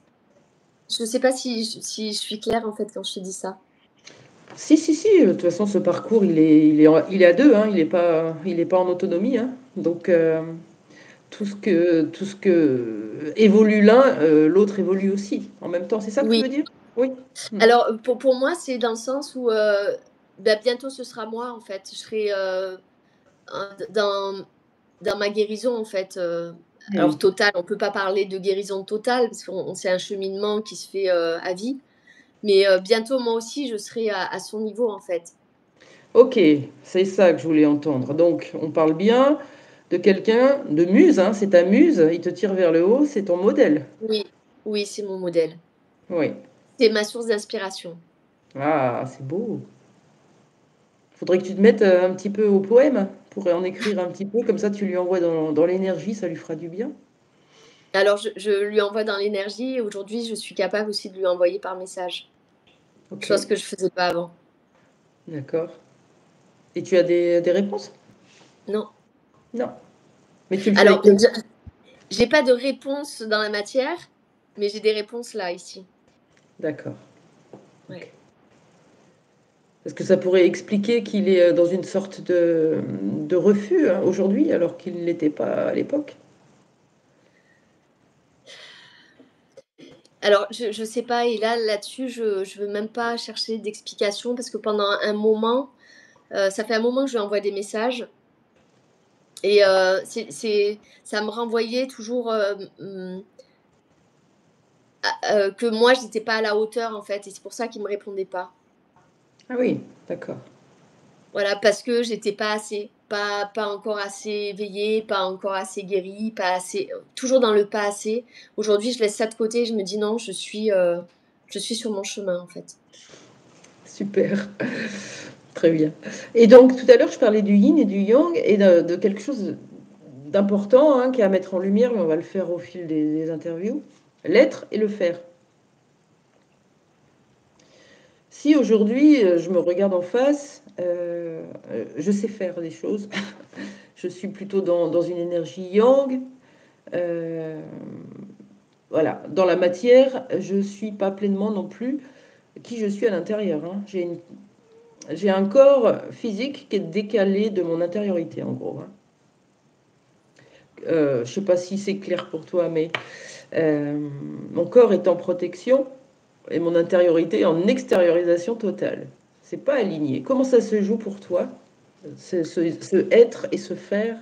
Je sais pas si je suis claire, en fait, quand je te dis ça. Si, si, si, de toute façon, ce parcours, il est à 2, hein, il est pas en autonomie, hein. Donc, tout ce que évolue l'un, l'autre évolue aussi, en même temps. C'est ça que tu Oui. veux dire? Oui. Mmh. Alors, pour moi, c'est dans le sens où, bah, bientôt ce sera moi, en fait. Je serai, dans ma guérison, en fait, alors Mmh. totale, on peut pas parler de guérison totale parce qu'on c'est un cheminement qui se fait, à vie. Mais, bientôt moi aussi je serai à son niveau, en fait. OK, c'est ça que je voulais entendre. Donc, on parle bien de quelqu'un de muse, hein, c'est ta muse, il te tire vers le haut, c'est ton modèle. Oui, oui, c'est mon modèle. Oui. C'est ma source d'inspiration. Ah, c'est beau. Faudrait que tu te mettes, un petit peu au poème pour en écrire un petit peu, comme ça tu lui envoies dans l'énergie, ça lui fera du bien. Alors je lui envoie dans l'énergie et aujourd'hui je suis capable aussi de lui envoyer par message, chose OK, que je faisais pas avant. d'accord. Et tu as des réponses? Non. Non, mais tu le fais Alors avec quel j'ai pas de réponse dans la matière, mais j'ai des réponses là, ici. d'accord, OK. Ouais. Parce que ça pourrait expliquer qu'il est, dans une sorte de refus, hein, aujourd'hui, alors qu'il ne l'était pas à l'époque? Alors je sais pas et là-dessus je veux même pas chercher d'explication parce que pendant un moment, ça fait un moment que je lui envoie des messages et ça me renvoyait toujours, que moi j'étais pas à la hauteur en fait et c'est pour ça qu'il me répondait pas. Ah oui, d'accord. Voilà, parce que j'étais pas assez, pas encore assez éveillée, pas encore assez guérie, pas assez toujours dans le pas assez. Aujourd'hui, je laisse ça de côté, je me dis: «Non, je suis sur mon chemin en fait». Super, très bien. Et donc tout à l'heure, je parlais du yin et du yang et de quelque chose d'important, hein, qui est à mettre en lumière, mais on va le faire au fil des interviews, l'être et le faire. Si aujourd'hui, je me regarde en face, je sais faire des choses, je suis plutôt dans une énergie yang, hem, voilà. Dans la matière, je suis pas pleinement non plus qui je suis à l'intérieur, hein. J'ai un corps physique qui est décalé de mon intériorité, en gros, hein. Je sais pas si c'est clair pour toi, mais mon corps est en protection et mon intériorité en extériorisation totale. C'est pas aligné. Comment ça se joue pour toi, ce être et ce faire?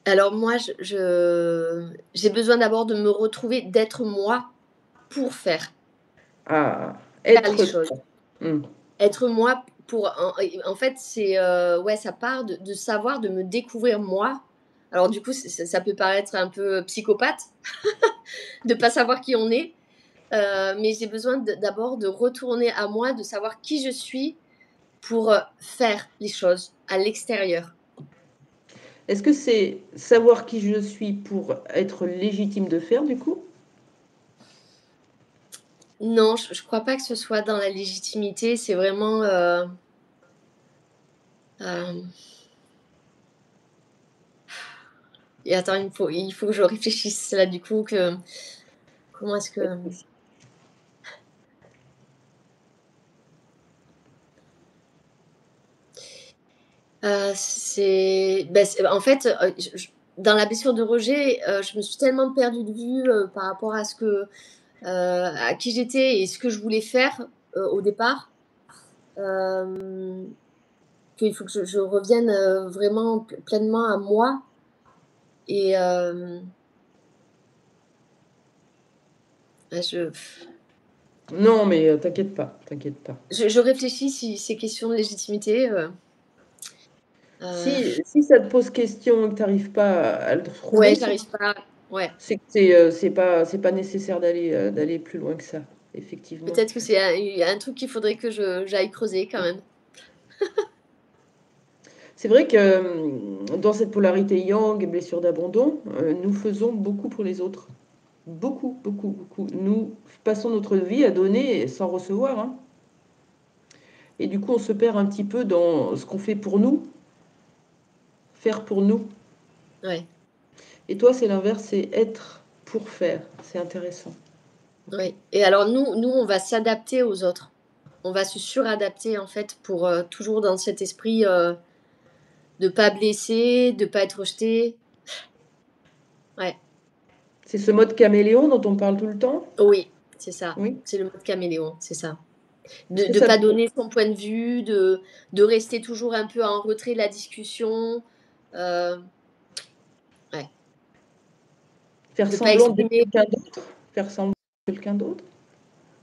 Alors moi, j'ai besoin d'abord de me retrouver, d'être moi pour Ah, faire les être choses. toi. Mmh. Être moi pour en fait, c'est, ouais, ça part de savoir, de me découvrir moi. Alors du coup, ça peut paraître un peu psychopathe de pas savoir qui on est, mais j'ai besoin d'abord de retourner à moi, de savoir qui je suis pour, faire les choses à l'extérieur. Est-ce que c'est savoir qui je suis pour être légitime de faire, du coup? Non, je crois pas que ce soit dans la légitimité, c'est vraiment, hem et attends, il faut que je réfléchisse là, du coup, que comment est-ce que En fait, dans la blessure de rejet, je me suis tellement perdue de vue, par rapport à à qui j'étais et ce que je voulais faire, au départ, qu'il faut que je revienne, vraiment pleinement à moi et bah, Non, mais t'inquiète pas, t'inquiète pas. je réfléchis si ces questions de légitimité, Si ça te pose question et que tu arrives pas à le ouais, trouver, j'arrive pas, ouais. c'est que c'est pas nécessaire d'aller plus loin que ça, effectivement. Peut-être que c'est un truc qu'il faudrait que j'aille creuser quand même. C'est vrai que dans cette polarité yang et blessure d'abandon, nous faisons beaucoup pour les autres. Beaucoup, beaucoup, beaucoup. Nous passons notre vie à donner sans recevoir, hein. Et du coup, on se perd un petit peu dans ce qu'on fait pour nous, faire pour nous. Ouais, Et toi, c'est l'inverse, c'est être pour faire. C'est intéressant. ouais et alors nous, on va s'adapter aux autres. On va se suradapter en fait pour, toujours dans cet esprit, de pas blesser, de pas être rejeté. Ouais, C'est ce mode caméléon dont on parle tout le temps? oui, c'est ça. Oui. C'est le mode caméléon, c'est ça. Est-ce que De ça pas te donner son point de vue, de rester toujours un peu en retrait de la discussion, heu, ouais, faire de pas semblant d'être exprimer. quelqu'un d'autre? Faire semblant d'être quelqu'un d'autre?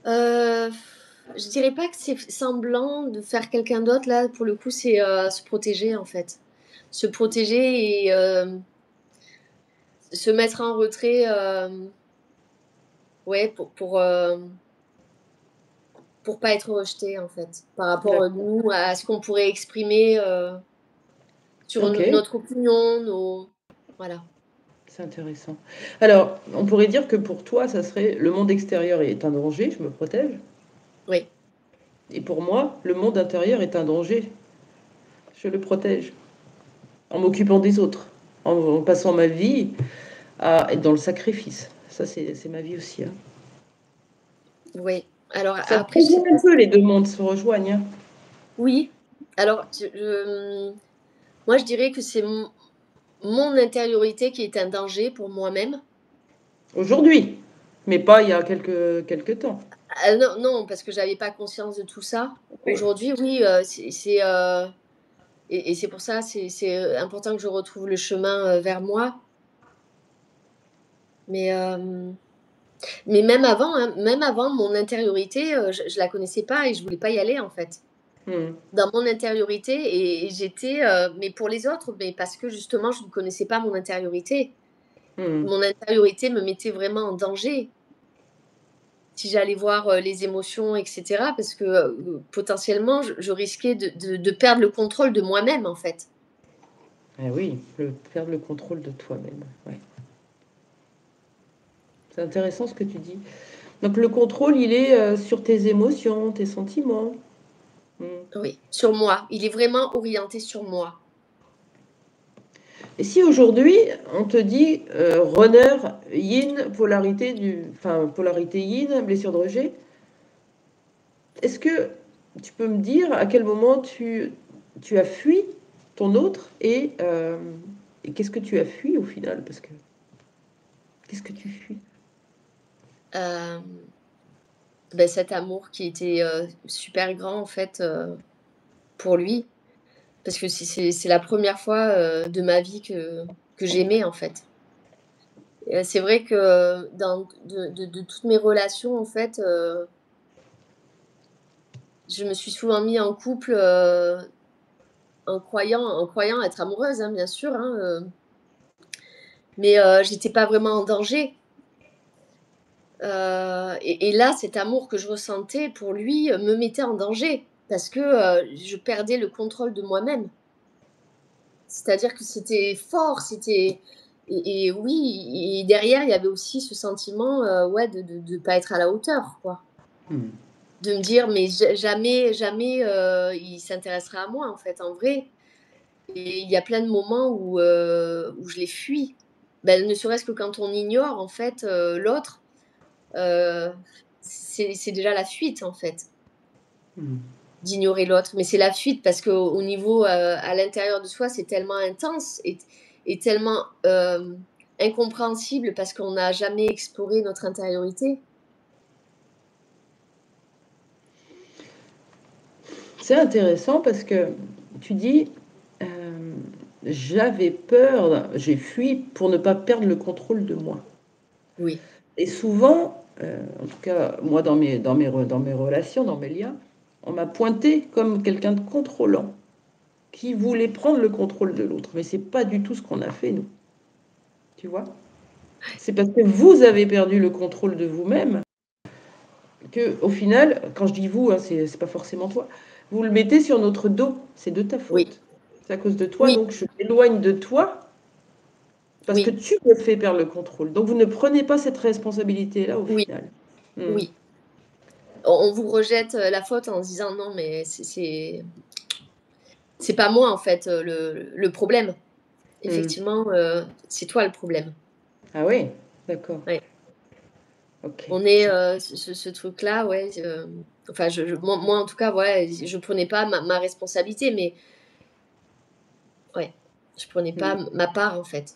Heu, je dirais pas que c'est semblant de faire quelqu'un d'autre là, pour le coup, c'est, se protéger en fait. Se protéger et se mettre en retrait, ouais, pour pas être rejeté en fait, par rapport, D'accord. nous, à ce qu'on pourrait exprimer, sur OK, notre opinion, nos voilà. c'est intéressant. Alors, on pourrait dire que pour toi, ça serait le monde extérieur est un danger, je me protège. Oui, Et pour moi, le monde intérieur est un danger, je le protège. En m'occupant des autres, en passant ma vie à être dans le sacrifice. Ça, c'est ma vie aussi, hein. oui. Alors Ça se après, je sais rejoint pas un si peu, les deux mondes se rejoignent, hein. oui. Alors moi je dirais que c'est mon intériorité qui est un danger pour moi-même. Aujourd'hui, mais pas il y a quelques temps. Ah non, non, parce que j'avais pas conscience de tout ça. Oui. Aujourd'hui, oui, et c'est pour ça, c'est important que je retrouve le chemin, vers moi. Mais, même avant, hein, même avant mon intériorité, je la connaissais pas et je voulais pas y aller, en fait. Mmh. Dans mon intériorité et j'étais, mais pour les autres, mais parce que justement je ne connaissais pas mon intériorité. Mmh. Mon intériorité me mettait vraiment en danger. Si j'allais voir, les émotions et cetera parce que, potentiellement je risquais de perdre le contrôle de moi-même, en fait. Eh oui, perdre le contrôle de toi-même, ouais. C'est intéressant ce que tu dis. Donc le contrôle, il est, sur tes émotions, tes sentiments. Mmh. Oui, sur moi. Il est vraiment orienté sur moi. Et si aujourd'hui, on te dit, runner yin, polarité yin, blessure de rejet, est-ce que tu peux me dire à quel moment tu as fui ton autre et qu'est-ce que tu as fui au final? Parce que qu'est-ce que tu fuis? Hem, Beh, cet amour qui était, super grand, en fait, pour lui. Parce que c'est la première fois, de ma vie que j'aimais, en fait. Et c'est vrai que dans de toutes mes relations, en fait, je me suis souvent mis en couple, en croyant être amoureuse, hein, bien sûr, hein, mais j'étais pas vraiment en danger. Et là, cet amour que je ressentais pour lui, me mettait en danger parce que, je perdais le contrôle de moi-même. C'est-à-dire que c'était fort, c'était et oui et derrière, il y avait aussi ce sentiment, ouais, de pas être à la hauteur, quoi. Mmh. De me dire: «Mais jamais jamais, il s'intéressera à moi, en fait, en vrai». Et il y a plein de moments où je l'ai fui. Ben, ne serait-ce que quand on ignore, en fait, l'autre, heu, c'est déjà la fuite, en fait. Mmh. d'ignorer l'autre, mais c'est la fuite parce qu'au niveau à l'intérieur de soi, c'est tellement intense et tellement incompréhensible parce qu'on n'a jamais exploré notre intériorité. C'est intéressant parce que tu dis, j'avais peur, j'ai fui pour ne pas perdre le contrôle de moi. Oui, Et souvent, en tout cas, moi, dans mes relations, dans mes liens, on m'a pointé comme quelqu'un de contrôlant, qui voulait prendre le contrôle de l'autre. Mais c'est pas du tout ce qu'on a fait, nous. Tu vois? C'est parce que vous avez perdu le contrôle de vous-même que, au final, quand je dis vous, hein, c'est pas forcément toi, vous le mettez sur notre dos. C'est de ta oui, faute. C'est à cause de toi, oui, donc je m'éloigne de toi parce que oui, tu me fais perdre le contrôle. Donc vous ne prenez pas cette responsabilité-là au oui, final. Hmm. oui. On vous rejette la faute en se disant non, mais c'est pas moi en fait le problème. Hmm. Effectivement, c'est toi le problème. Ah oui, d'accord. Ouais. Ok. On est ce truc-là, ouais. Enfin, moi, en tout cas, voilà, je prenais pas ma responsabilité, mais ouais, je prenais Hmm. pas ma part en fait.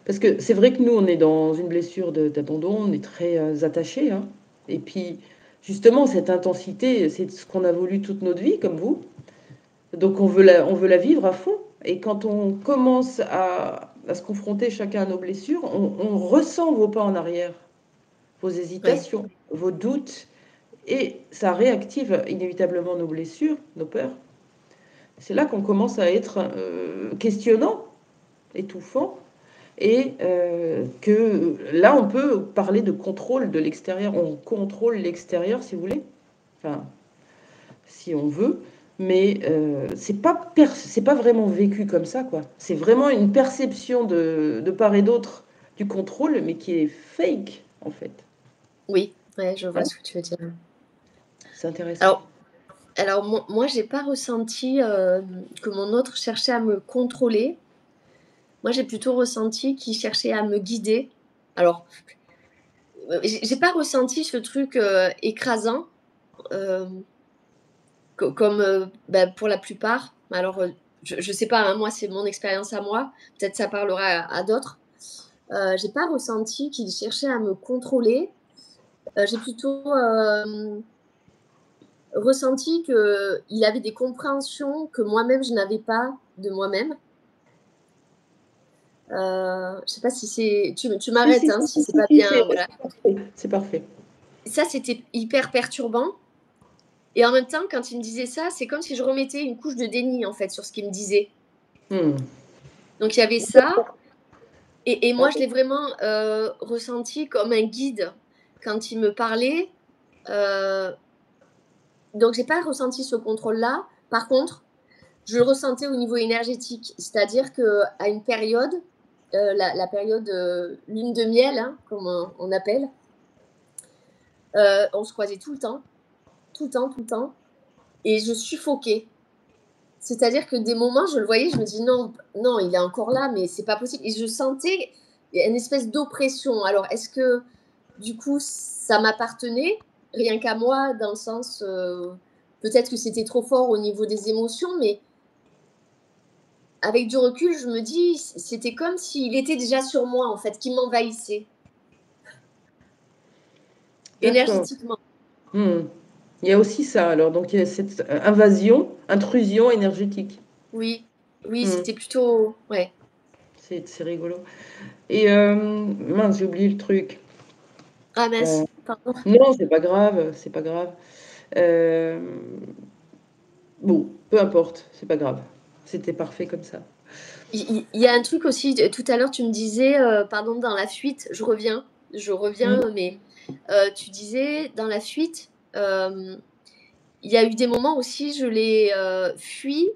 Parce que c'est vrai que nous, on est dans une blessure d'abandon, on est très attachés. Hein. Et puis, justement, cette intensité, c'est ce qu'on a voulu toute notre vie, comme vous. Donc on veut la vivre à fond. Et quand on commence à se confronter chacun à nos blessures, on ressent vos pas en arrière, vos Ouais, hésitations, vos doutes. Et ça réactive inévitablement nos blessures, nos peurs. C'est là qu'on commence à être questionnant, étouffant. Et que là, on peut parler de contrôle de l'extérieur. On contrôle l'extérieur, si vous voulez. Enfin, si on veut, mais c'est pas vraiment vécu comme ça, quoi. C'est vraiment une perception de part et d'autre du contrôle, mais qui est fake, en fait. oui, ouais, je vois Hein. ce que tu veux dire. C'est intéressant. Alors, alors moi, j'ai pas ressenti que mon autre cherchait à me contrôler. Moi, j'ai plutôt ressenti qu'il cherchait à me guider. Alors, j'ai pas ressenti ce truc écrasant. euh, Comme bah, pour la plupart. Alors, je sais pas, hein, moi, c'est mon expérience à moi. Peut-être ça parlera à d'autres. J'ai pas ressenti qu'il cherchait à me contrôler. J'ai plutôt ressenti qu'il avait des compréhensions que moi-même je n'avais pas de moi-même. Je sais pas si c'est. Tu Si, m'arrêtes si, hein, si, si si, c'est si, pas si, bien. Voilà. c'est parfait. C'est parfait. Ça, c'était hyper perturbant. Et en même temps, quand il me disait ça, c'est comme si je remettais une couche de déni en fait sur ce qu'il me disait. Hmm. Donc il y avait ça. Et Ah moi, je l'ai vraiment ressenti comme un guide quand il me parlait. Heu, donc j'ai pas ressenti ce contrôle-là. Par contre, je le ressentais au niveau énergétique. C'est-à-dire qu'à une période, la période, lune de miel, hein, comme on appelle, on se croisait tout le temps, tout le temps, tout le temps et je suffoquais. C'est-à-dire que des moments, je le voyais, je me dis: «Non, non, il est encore là, mais c'est pas possible» et je sentais une espèce d'oppression. Alors est-ce que, du coup, ça m'appartenait, rien qu'à moi, dans le sens, peut-être que c'était trop fort au niveau des émotions, mais avec du recul, je me dis: C'était comme s'il était déjà sur moi, en fait, qu'il m'envahissait, d'accord. énergétiquement». Hmm. Il y a aussi ça, alors. Donc, il y a cette invasion, intrusion énergétique. Oui, oui, Hmm. c'était plutôt ouais. C'est rigolo. Et mince, j'ai oublié le truc. Ah Euh, mince, pardon. non, c'est pas grave, c'est pas grave. Euh, bon, peu importe, c'est pas grave. C'était parfait comme ça. Il y a un truc aussi, tout à l'heure, tu me disais, pardon, dans la fuite, je Hmm. reviens, mais tu disais dans la fuite, il y a eu des moments aussi, je l'ai fui.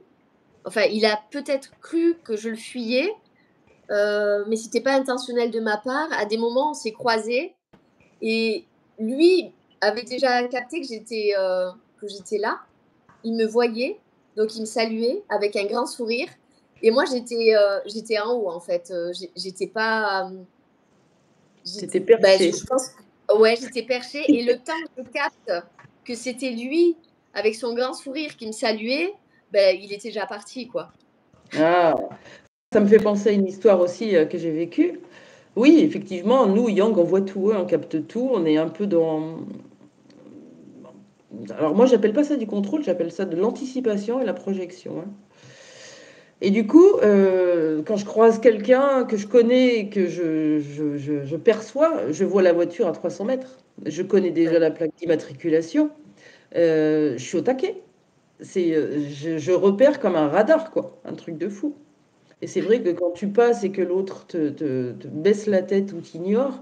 Enfin, il a peut-être cru que je le fuyais, mais c'était pas intentionnel de ma part. À des moments, on s'est croisés et lui avait déjà capté que j'étais là. Il me voyait, donc il me saluait avec un grand sourire et moi j'étais en haut en fait, j'étais pas, T'étais bah, perché. je pense ouais, j'étais perchée et le temps que je capte que c'était lui, avec son grand sourire, qui me saluait, ben, il était déjà parti, quoi. Ah, ça me fait penser à une histoire aussi que j'ai vécue. Oui, effectivement, nous, Yang, on voit tout, hein, on capte tout, on est un peu dans... Alors moi, j'appelle pas ça du contrôle, j'appelle ça de l'anticipation et la projection, hein. Et du coup, quand je croise quelqu'un que je connais et que je perçois, je vois la voiture à 300 mètres. Je connais déjà Ouais. la plaque d'immatriculation. Je suis au taquet. Je repère comme un radar, quoi. Un truc de fou. Et c'est vrai que quand tu passes et que l'autre te baisse la tête ou t'ignore,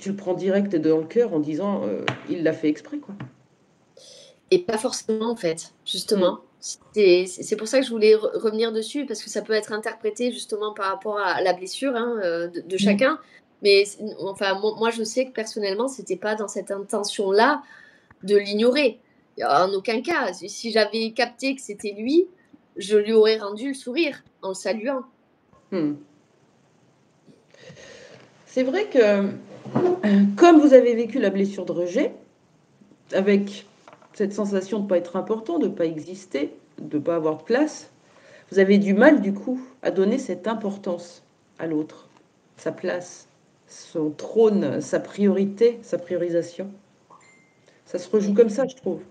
tu le prends direct dans le cœur en disant il l'a fait exprès, quoi. Et pas forcément, en fait, Mm. justement. C'est pour ça que je voulais revenir dessus, parce que ça peut être interprété justement par rapport à la blessure, hein, de Mm. chacun. Mais enfin, moi, je sais que personnellement, c'était pas dans cette intention-là de l'ignorer. En aucun cas. Si j'avais capté que c'était lui, je lui aurais rendu le sourire en le saluant. Mm. C'est vrai que, comme vous avez vécu la blessure de rejet, avec cette sensation de ne pas être important, de ne pas exister, de ne pas avoir de place, vous avez du mal, du coup, à donner cette importance à l'autre, sa place, son trône, sa priorité, sa priorisation. Ça se rejoue Oui. comme ça, je trouve.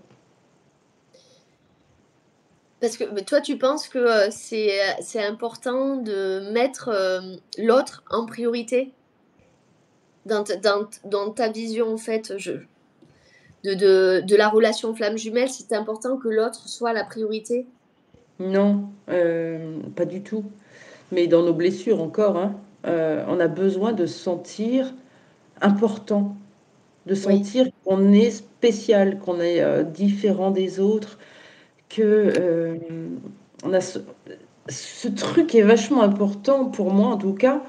Parce que mais toi, tu penses que c'est important de mettre l'autre en priorité dans ta vision, en fait, de la relation flamme jumelle, c'est important que l'autre soit la priorité? Non, pas du tout. Mais dans nos blessures encore, hein, on a besoin de se sentir important, de Oui. sentir qu'on est spécial, qu'on est différent des autres, que on a ce truc est vachement important pour moi, en tout cas,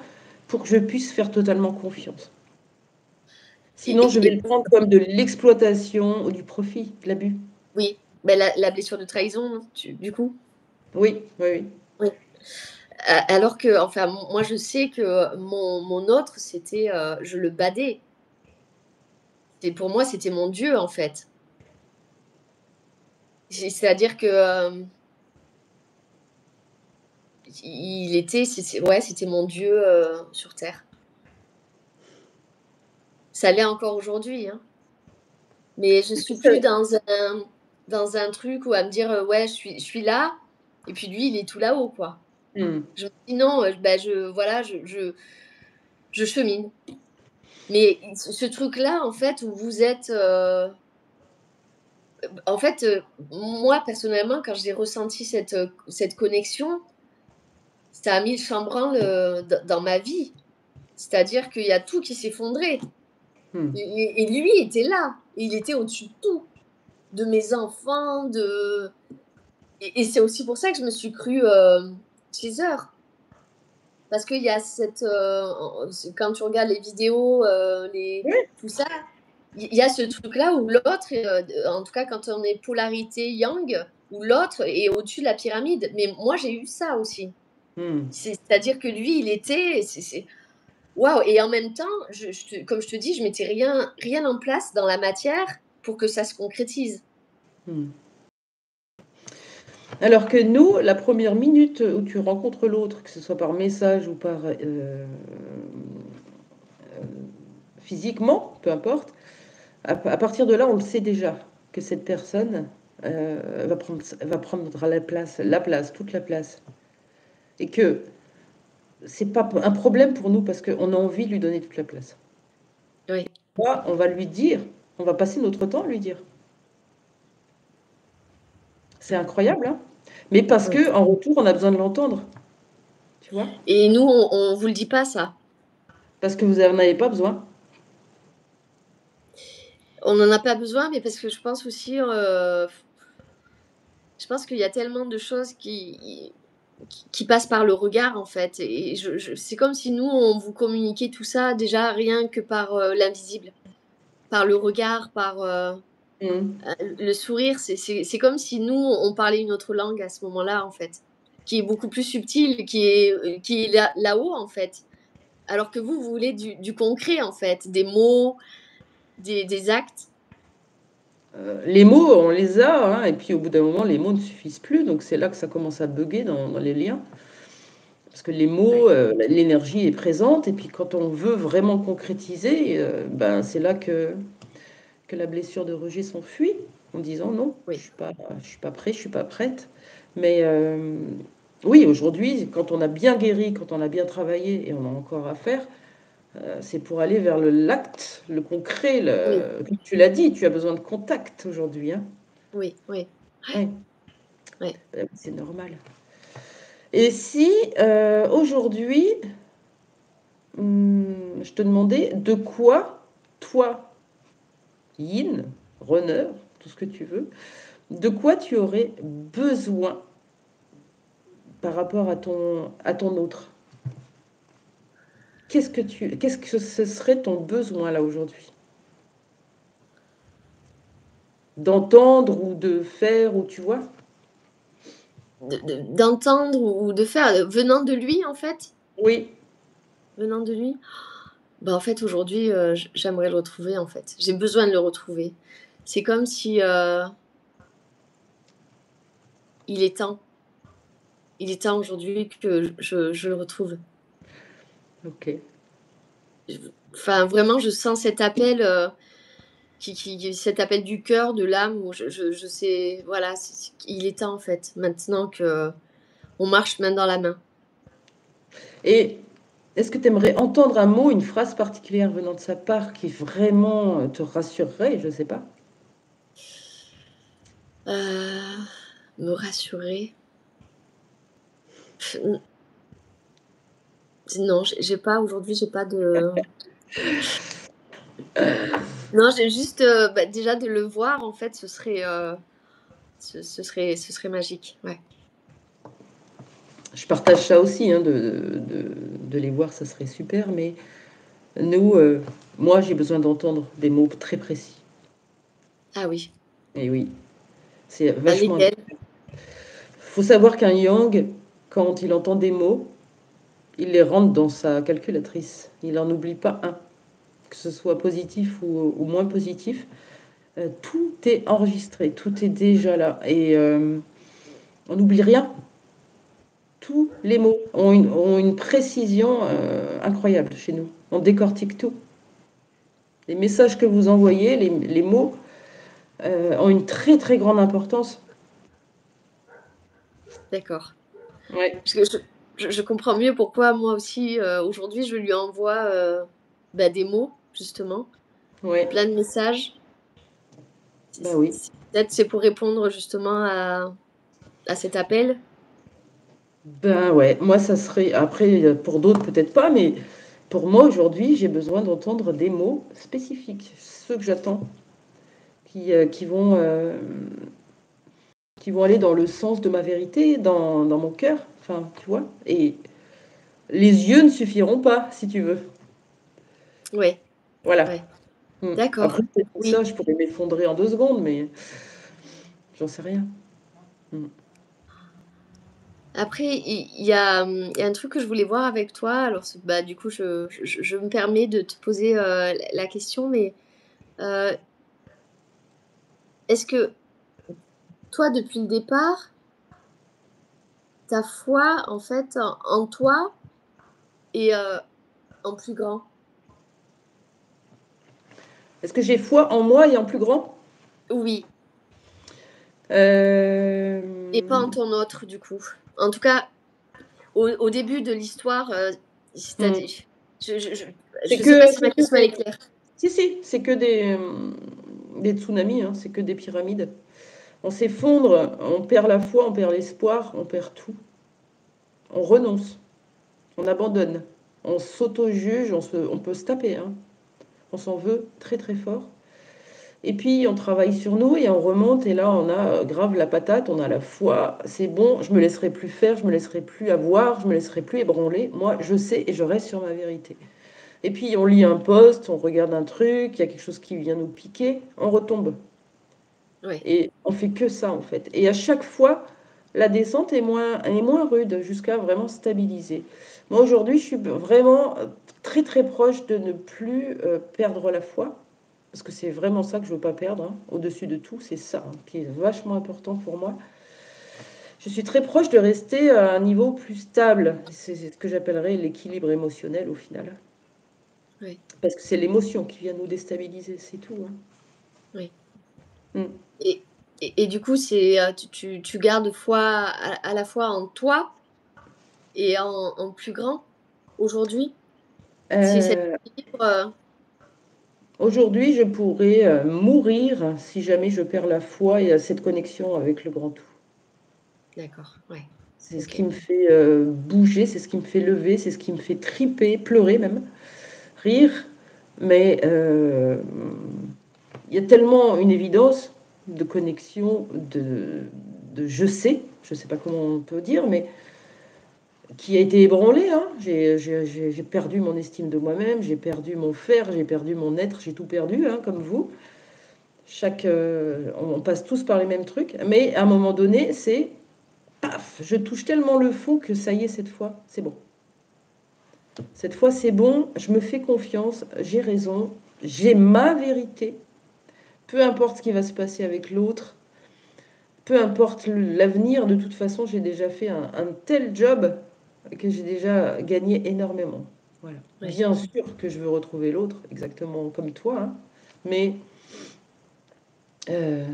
pour que je puisse faire totalement confiance. Et, Sinon, je et- vais et- le prendre comme de l'exploitation ou du profit, de l'abus. oui, ben, la blessure de trahison, du coup. Oui, oui, oui. Oui. Alors que, enfin, moi, je sais que mon autre, c'était, je le badais. Et pour moi, c'était mon Dieu, en fait. C'est-à-dire que il était, ouais, c'était mon Dieu sur terre. Ça l'est encore aujourd'hui, hein. Mais je suis plus dans un truc où à me dire ouais, je suis là, et puis lui, il est tout là-haut, quoi. Hmm. Je me dis non, bah, voilà, je chemine. Mais ce truc-là, en fait, où vous êtes. En fait, moi, personnellement, quand j'ai ressenti cette connexion, ça a mis le chambranle dans ma vie. C'est-à-dire qu'il y a tout qui s'effondrait. Hmm. Et lui était là. Et il était au-dessus de tout. De mes enfants, de. Et c'est aussi pour ça que je me suis crue teaser. Parce qu'il y a quand tu regardes les vidéos, Oui. tout ça, il y a ce truc-là où l'autre, en tout cas quand on est polarité yang, où l'autre est au-dessus de la pyramide. Mais moi, j'ai eu ça aussi. Hmm. C'est-à-dire que lui, il était. Waouh! Et en même temps, comme je te dis, je mettais rien en place dans la matière pour que ça se concrétise. Hmm. Alors que nous, la première minute où tu rencontres l'autre, que ce soit par message ou par physiquement, peu importe, à partir de là, on le sait déjà que cette personne va prendre la place, toute la place. Et que c'est pas un problème pour nous parce qu'on a envie de lui donner toute la place. Oui. Là, on va lui dire, on va passer notre temps à lui dire. C'est incroyable, hein? Mais parce Oui. que en retour, on a besoin de l'entendre, tu vois? Et nous, on vous le dit pas ça. Parce que vous n'en avez pas besoin. On n'en a pas besoin, mais parce que je pense aussi, je pense qu'il y a tellement de choses qui passent par le regard, en fait. Et c'est comme si nous, on vous communiquait tout ça déjà rien que par l'invisible, par le regard, par Mmh. le sourire. C'est comme si nous, on parlait une autre langue à ce moment-là, en fait, qui est beaucoup plus subtile, qui est là-haut, en fait. Alors que vous voulez du concret, en fait, des mots, des actes. Les mots, on les a, hein, et puis au bout d'un moment, les mots ne suffisent plus, donc c'est là que ça commence à bugger dans les liens. Parce que les Ouais. mots, l'énergie est présente, et puis quand on veut vraiment concrétiser, ben, c'est là que la blessure de rejet s'enfuit, en disant non, Oui. je suis pas prêt, je suis pas prête. Mais oui, aujourd'hui, quand on a bien guéri, quand on a bien travaillé, et on a encore à faire, c'est pour aller vers l'acte, le concret. Oui. Tu l'as dit, tu as besoin de contact aujourd'hui. Hein. Oui. Oui. Oui, Ouais. c'est normal. Et si aujourd'hui, je te demandais de quoi, toi, Yin, runner, tout ce que tu veux, de quoi tu aurais besoin par rapport à ton autre? Qu'est-ce que ce serait ton besoin là aujourd'hui? D'entendre ou de faire ou tu vois? D'entendre ou de faire, venant de lui, en fait? Oui, Venant de lui? Bah, en fait, aujourd'hui, j'aimerais le retrouver, en fait. J'ai besoin de le retrouver. C'est comme si, il est temps. Il est temps aujourd'hui que je le retrouve. ok. Je Enfin, vraiment, je sens cet appel, cet appel du cœur, de l'âme où je sais, voilà, il est temps, en fait, maintenant que on marche main dans la main. Et est-ce que tu aimerais entendre un mot, une phrase particulière venant de sa part qui vraiment te rassurerait? Je ne sais pas. Heu, Me rassurer. N Non, j'ai pas aujourd'hui, j'ai pas de non, j'ai juste, bah, déjà de le voir, en fait, ce serait magique, ouais. Je partage ça aussi, hein, de les voir, ça serait super, mais nous, moi, j'ai besoin d'entendre des mots très précis. Ah oui. Et oui, c'est Ah, vachement important. lesquels? Il faut savoir qu'un yang, quand il entend des mots, il les rentre dans sa calculatrice. Il n'en oublie pas un, que ce soit positif ou moins positif. Tout est enregistré, tout est déjà là. Et on n'oublie rien. Tous les mots ont une précision incroyable chez nous. On décortique tout. Les messages que vous envoyez, les mots, ont une très très grande importance. D'accord. Ouais, Parce que je comprends mieux pourquoi moi aussi, aujourd'hui, je lui envoie, bah, des mots, justement, ouais, plein de messages. bah oui. Peut-être c'est pour répondre justement à cet appel? Ben ouais, moi ça serait, après pour d'autres peut-être pas, mais pour moi aujourd'hui j'ai besoin d'entendre des mots spécifiques, ceux que j'attends, qui, euh, qui vont, euh, qui vont aller dans le sens de ma vérité, dans mon cœur, enfin tu vois. Et les yeux ne suffiront pas si tu veux. Ouais, Voilà. ouais. Après D'accord. peut-être Oui. ça, je pourrais m'effondrer en 2 secondes, mais j'en sais rien. Mm. Après, il y a un truc que je voulais voir avec toi. Alors bah, du coup, je me permets de te poser, la question, mais, heu, est-ce que toi, depuis le départ, ta foi, en fait, en toi est, en plus grand? Est-ce que j'ai foi en moi et en plus grand? Oui, Euh, et pas en ton autre, du coup? En tout cas, au début de l'histoire, hmm. c'est-à-dire je C'est sais pas que, si ma question elle est claire. si, si, c'est que des tsunamis, hein, c'est que des pyramides. On s'effondre, on perd la foi, on perd l'espoir, on perd tout. On renonce, on abandonne, on s'auto-juge, on peut se taper, hein. On s'en veut très très fort. Et puis on travaille sur nous et on remonte et là on a grave la patate, on a la foi, c'est bon, je me laisserai plus faire, je me laisserai plus avoir, je me laisserai plus ébranler. Moi je sais et je reste sur ma vérité. Et puis on lit un post, on regarde un truc, il y a quelque chose qui vient nous piquer, on retombe. Ouais, Et on fait que ça en fait. Et à chaque fois, la descente est moins rude jusqu'à vraiment stabiliser. Moi aujourd'hui, je suis vraiment très très proche de ne plus perdre la foi. parce que c'est vraiment ça que je veux pas perdre, hein. Au-dessus de tout, c'est ça, hein, qui est vachement important pour moi. Je suis très proche de rester à un niveau plus stable. C'est ce que j'appellerais l'équilibre émotionnel au final. Oui, Parce que c'est l'émotion qui vient nous déstabiliser, c'est tout, hein. oui. Mm. Et, et du coup, tu gardes foi à la fois en toi et en plus grand aujourd'hui. C'est cet Euh, équilibre. Aujourd'hui, je pourrais mourir si jamais je perds la foi et cette connexion avec le grand tout. D'accord, ouais. C'est ce Ok. qui me fait bouger, c'est ce qui me fait lever, c'est ce qui me fait triper, pleurer même, rire. Mais il y a tellement une évidence de connexion, de je sais pas comment on peut dire, mais qui a été ébranlée, hein. J'ai perdu mon estime de moi-même, j'ai perdu mon faire, j'ai perdu mon être, j'ai tout perdu, hein, comme vous. On passe tous par les mêmes trucs, mais à un moment donné, c'est paf, je touche tellement le fond que ça y est, cette fois, c'est bon. Cette fois, c'est bon, je me fais confiance, j'ai raison, j'ai ma vérité, peu importe ce qui va se passer avec l'autre, peu importe l'avenir, de toute façon, j'ai déjà fait un tel job que j'ai déjà gagné énormément. Voilà. Ouais, Bien sûr que je veux retrouver l'autre, exactement comme toi, hein, mais euh,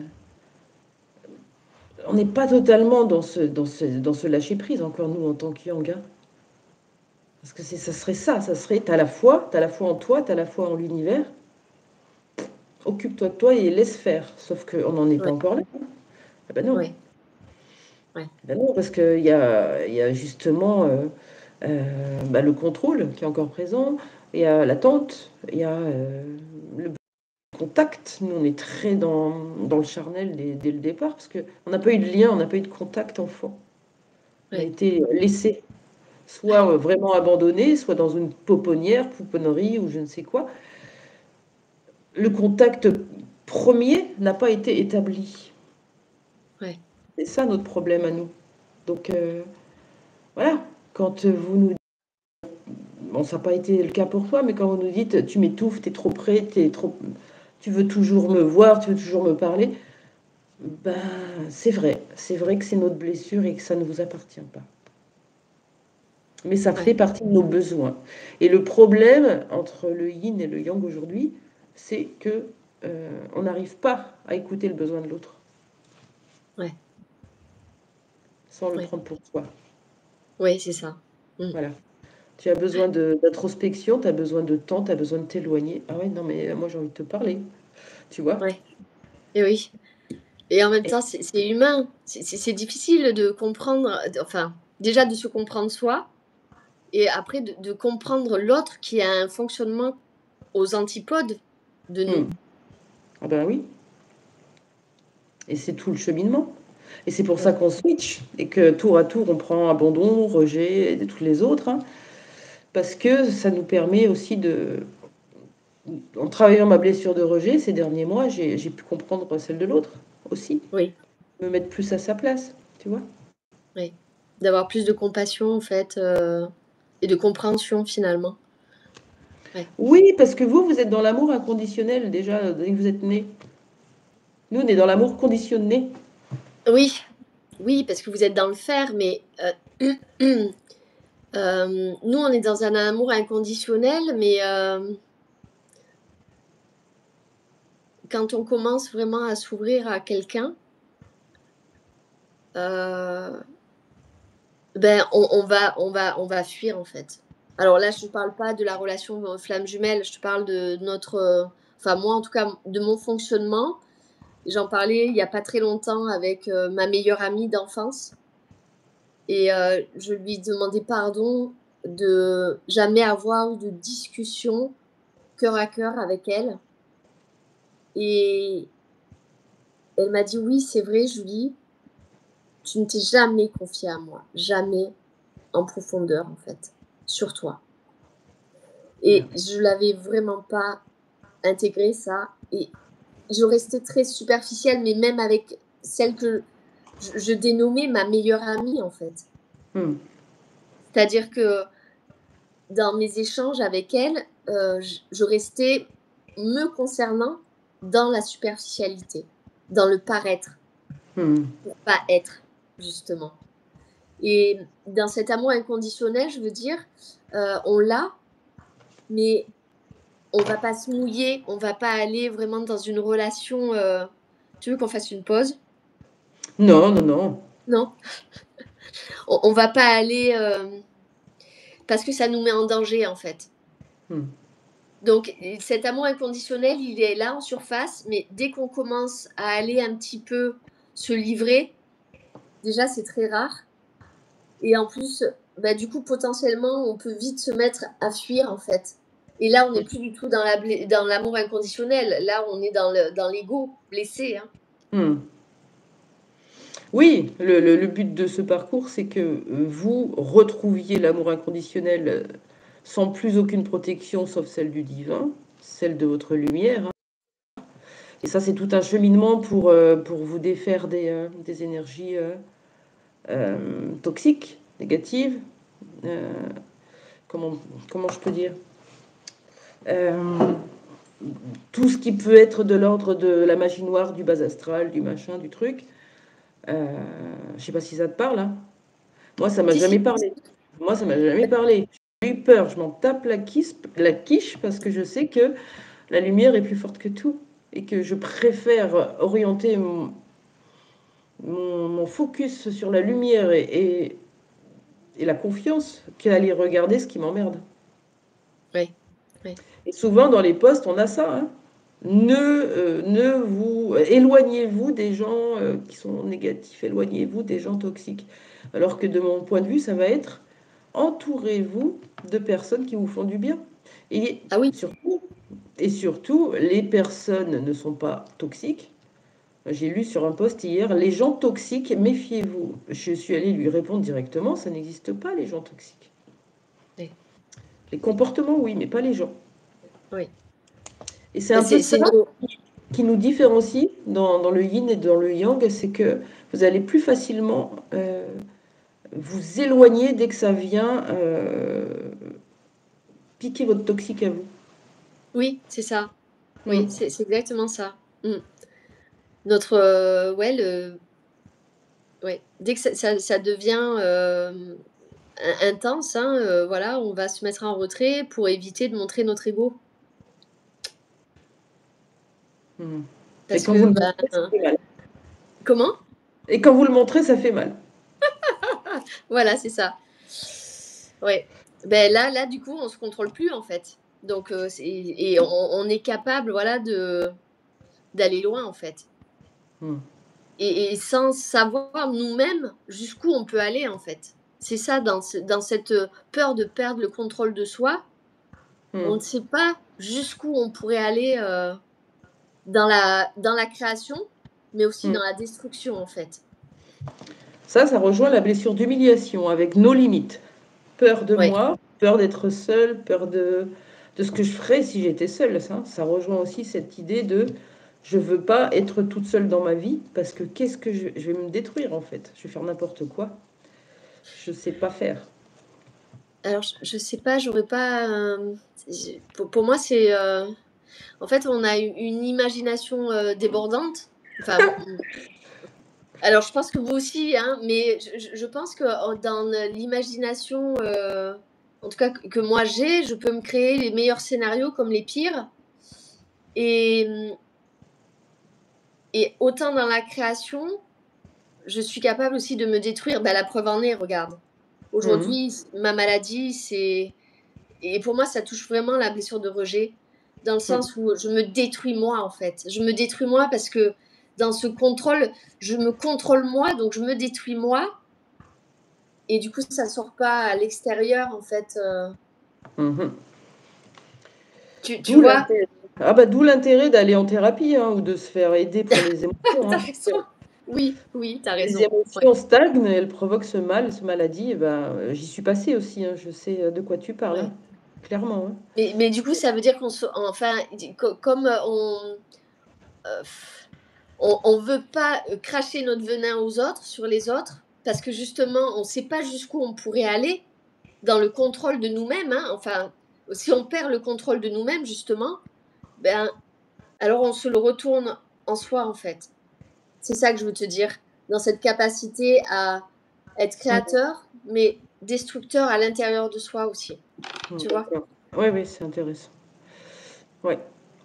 on n'est pas totalement dans ce lâcher-prise, encore nous, en tant que yang, hein. Parce que ça serait ça, t'as la foi en toi, t'as la foi en l'univers, occupe-toi de toi et laisse faire. Sauf qu'on n'en est pas ouais, encore là. Ah ben non. ouais, ouais, Ben non, parce il y a justement bah, le contrôle qui est encore présent, il y a l'attente, il y a le contact. Nous, on est très dans le charnel dès le départ, parce qu'on n'a pas eu de lien, on n'a pas eu de contact enfant. On a ouais, été laissés, soit vraiment abandonnés, soit dans une pouponnerie ou je ne sais quoi. Le contact premier n'a pas été établi. ouais, C'est ça notre problème à nous. Donc voilà, quand vous nous... Bon, ça n'a pas été le cas pour toi, mais quand vous nous dites tu m'étouffes, tu es trop près, tu veux toujours me voir, tu veux toujours me parler, ben c'est vrai que c'est notre blessure et que ça ne vous appartient pas. Mais ça fait ouais, partie de nos besoins. Et le problème entre le yin et le yang aujourd'hui, c'est que on n'arrive pas à écouter le besoin de l'autre ouais, sans le ouais, prendre pour soi. ouais, c'est ça. Mm. Voilà. Tu as besoin d'introspection, tu as besoin de temps, tu as besoin de t'éloigner. Ah ouais, non, mais moi j'ai envie de te parler, tu vois. Ouais, et oui. Et en même Et- temps, c'est humain. C'est difficile de comprendre, enfin, déjà de se comprendre soi, et après de comprendre l'autre qui a un fonctionnement aux antipodes de nous. Hmm. Ah ben oui, et c'est tout le cheminement. Et c'est pour ça Ouais, qu'on switch, et que tour à tour on prend abandon, rejet, et tous les autres, hein, parce que ça nous permet aussi de... En travaillant ma blessure de rejet ces derniers mois, j'ai pu comprendre celle de l'autre aussi, oui, me mettre plus à sa place, tu vois. oui. D'avoir plus de compassion, en fait, et de compréhension, finalement. Ouais. Oui, parce que vous êtes dans l'amour inconditionnel déjà dès que vous êtes né. Nous, on est dans l'amour conditionné. Oui, oui, parce que vous êtes dans le faire, mais nous, on est dans un amour inconditionnel, mais quand on commence vraiment à s'ouvrir à quelqu'un, euh, ben, on va fuir, en fait. Alors là, je ne parle pas de la relation flamme jumelle, je te parle de notre... enfin, moi, en tout cas, de mon fonctionnement. J'en parlais il n'y a pas très longtemps avec ma meilleure amie d'enfance. Et je lui demandais pardon de jamais avoir de discussion cœur à cœur avec elle. Et elle m'a dit: «Oui, c'est vrai, Julie, tu ne t'es jamais confiée à moi, jamais en profondeur, en fait, sur toi». Ah Et oui. je l'avais vraiment pas intégré ça. Et je restais très superficielle, mais même avec celle que je dénommais ma meilleure amie, en fait. Hmm. C'est-à-dire que dans mes échanges avec elle, je restais me concernant dans la superficialité, dans le paraître, pour pas être, justement. Et dans cet amour inconditionnel, je veux dire, on l'a, mais on va pas se mouiller, on va pas aller vraiment dans une relation, tu veux qu'on fasse une pause? Non, non, non. Non? On va pas aller, parce que ça nous met en danger, en fait. Mmh. Donc cet amour inconditionnel, il est là en surface, mais dès qu'on commence à aller un petit peu se livrer, déjà c'est très rare et en plus, bah, du coup potentiellement on peut vite se mettre à fuir en fait. Et là on n'est plus du tout dans l'amour inconditionnel, là on est dans l'ego blessé, hein. Mmh. Oui, le but de ce parcours, c'est que, vous retrouviez l'amour inconditionnel, sans plus aucune protection sauf celle du divin, celle de votre lumière, hein. Et ça, c'est tout un cheminement pour vous défaire des énergies, toxiques, négatives, heu, comment comment je peux dire? Hem, tout ce qui peut être de l'ordre de la magie noire, du bas astral, du machin, du truc. Heu, je sais pas si ça te parle, hein? Moi, ça m'a Si, jamais si. parlé. Moi, ça m'a jamais parlé. J'ai eu peur, je m'en tape la quiche parce que je sais que la lumière est plus forte que tout et que je préfère orienter mon focus sur la lumière et la confiance qu'aller regarder ce qui m'emmerde. Ouais, ouais. Et souvent dans les posts, on a ça, hein. Ne vous éloignez-vous des gens, qui sont négatifs, éloignez-vous des gens toxiques. Alors que de mon point de vue, ça va être: entourez-vous de personnes qui vous font du bien. Et Ah oui, surtout surtout, les personnes ne sont pas toxiques. J'ai lu sur un post hier: «Les gens toxiques, méfiez-vous». Je suis allée lui répondre directement: «Ça n'existe pas les gens toxiques. ouais, Les comportements, oui, mais pas les gens». oui. Et c'est Bah, un peu ça c'est nos qui nous différencie dans le yin et dans le yang, c'est que vous allez plus facilement, vous éloigner dès que ça vient, piquer votre toxique à vous. oui, c'est ça. Oui, Mmh. c'est exactement ça. Mmh. Notre, ouais, ouais, dès que ça devient, intense, hein, voilà, on va se mettre en retrait pour éviter de montrer notre ego. Mmh. Et Parce quand vous que, le ben montrez, ça fait mal. comment? Et quand vous le montrez, ça fait mal. Voilà, c'est ça. Ouais. Ben là, du coup, on se contrôle plus, en fait. Donc c'est et on est capable, voilà, d'aller loin, en fait. Mmh. Et sans savoir nous-mêmes jusqu'où on peut aller, en fait. C'est ça, dans cette, peur de perdre le contrôle de soi, on Mmh. ne sait pas jusqu'où on pourrait aller, dans la création, mais aussi Mmh. dans la destruction, en fait. Ça rejoint la blessure d'humiliation avec nos limites. Peur de Ouais, moi, peur d'être seule, peur de ce que je ferais si j'étais seule. Ça rejoint aussi cette idée de je veux pas être toute seule dans ma vie parce que qu'est-ce que je vais me détruire en fait. Je vais faire n'importe quoi. Je sais pas faire. alors je sais pas, j'aurais pas, j'ai pour moi, c'est, en fait, on a une imagination, débordante. Enfin, alors je pense que vous aussi, hein, mais je pense que dans l'imagination, en tout cas que moi j'ai, je peux me créer les meilleurs scénarios comme les pires et et autant dans la création, je suis capable aussi de me détruire. Bah, la preuve en est, regarde. Mmh. Aujourd'hui, ma maladie, c'est et pour moi, ça touche vraiment la blessure de rejet, dans le Mmh. sens où je me détruis moi, en fait. Je me détruis moi parce que dans ce contrôle, je me contrôle moi, donc je me détruis moi et du coup, ça sort pas à l'extérieur, en fait, Mmh. tu D'où vois? l'intérêt. Ah bah, d'où l'intérêt d'aller en thérapie, hein, ou de se faire aider pour les émotions, Tu hein. raison. Oui, oui, t'as Les raison. Ouais. émotions stagnent et elles provoquent ce mal, ce maladie et ben, j'y suis passée aussi, hein, je sais, de quoi tu parles, Ouais. hein. Clairement, hein. Mais du coup, ça veut dire qu'on se enfin, comme, heu, on veut pas, cracher notre venin aux autres sur les autres, parce que justement, on sait pas jusqu'où on pourrait aller dans le contrôle de nous-mêmes, hein. Enfin, si on perd le contrôle de nous-mêmes justement, ben, Alors on se le retourne en soi, en fait. C'est ça que je veux te dire. Dans cette capacité à être créateur, mais destructeur à l'intérieur de soi aussi. Tu vois? D'accord. Ouais, oui, c'est intéressant. Ouais.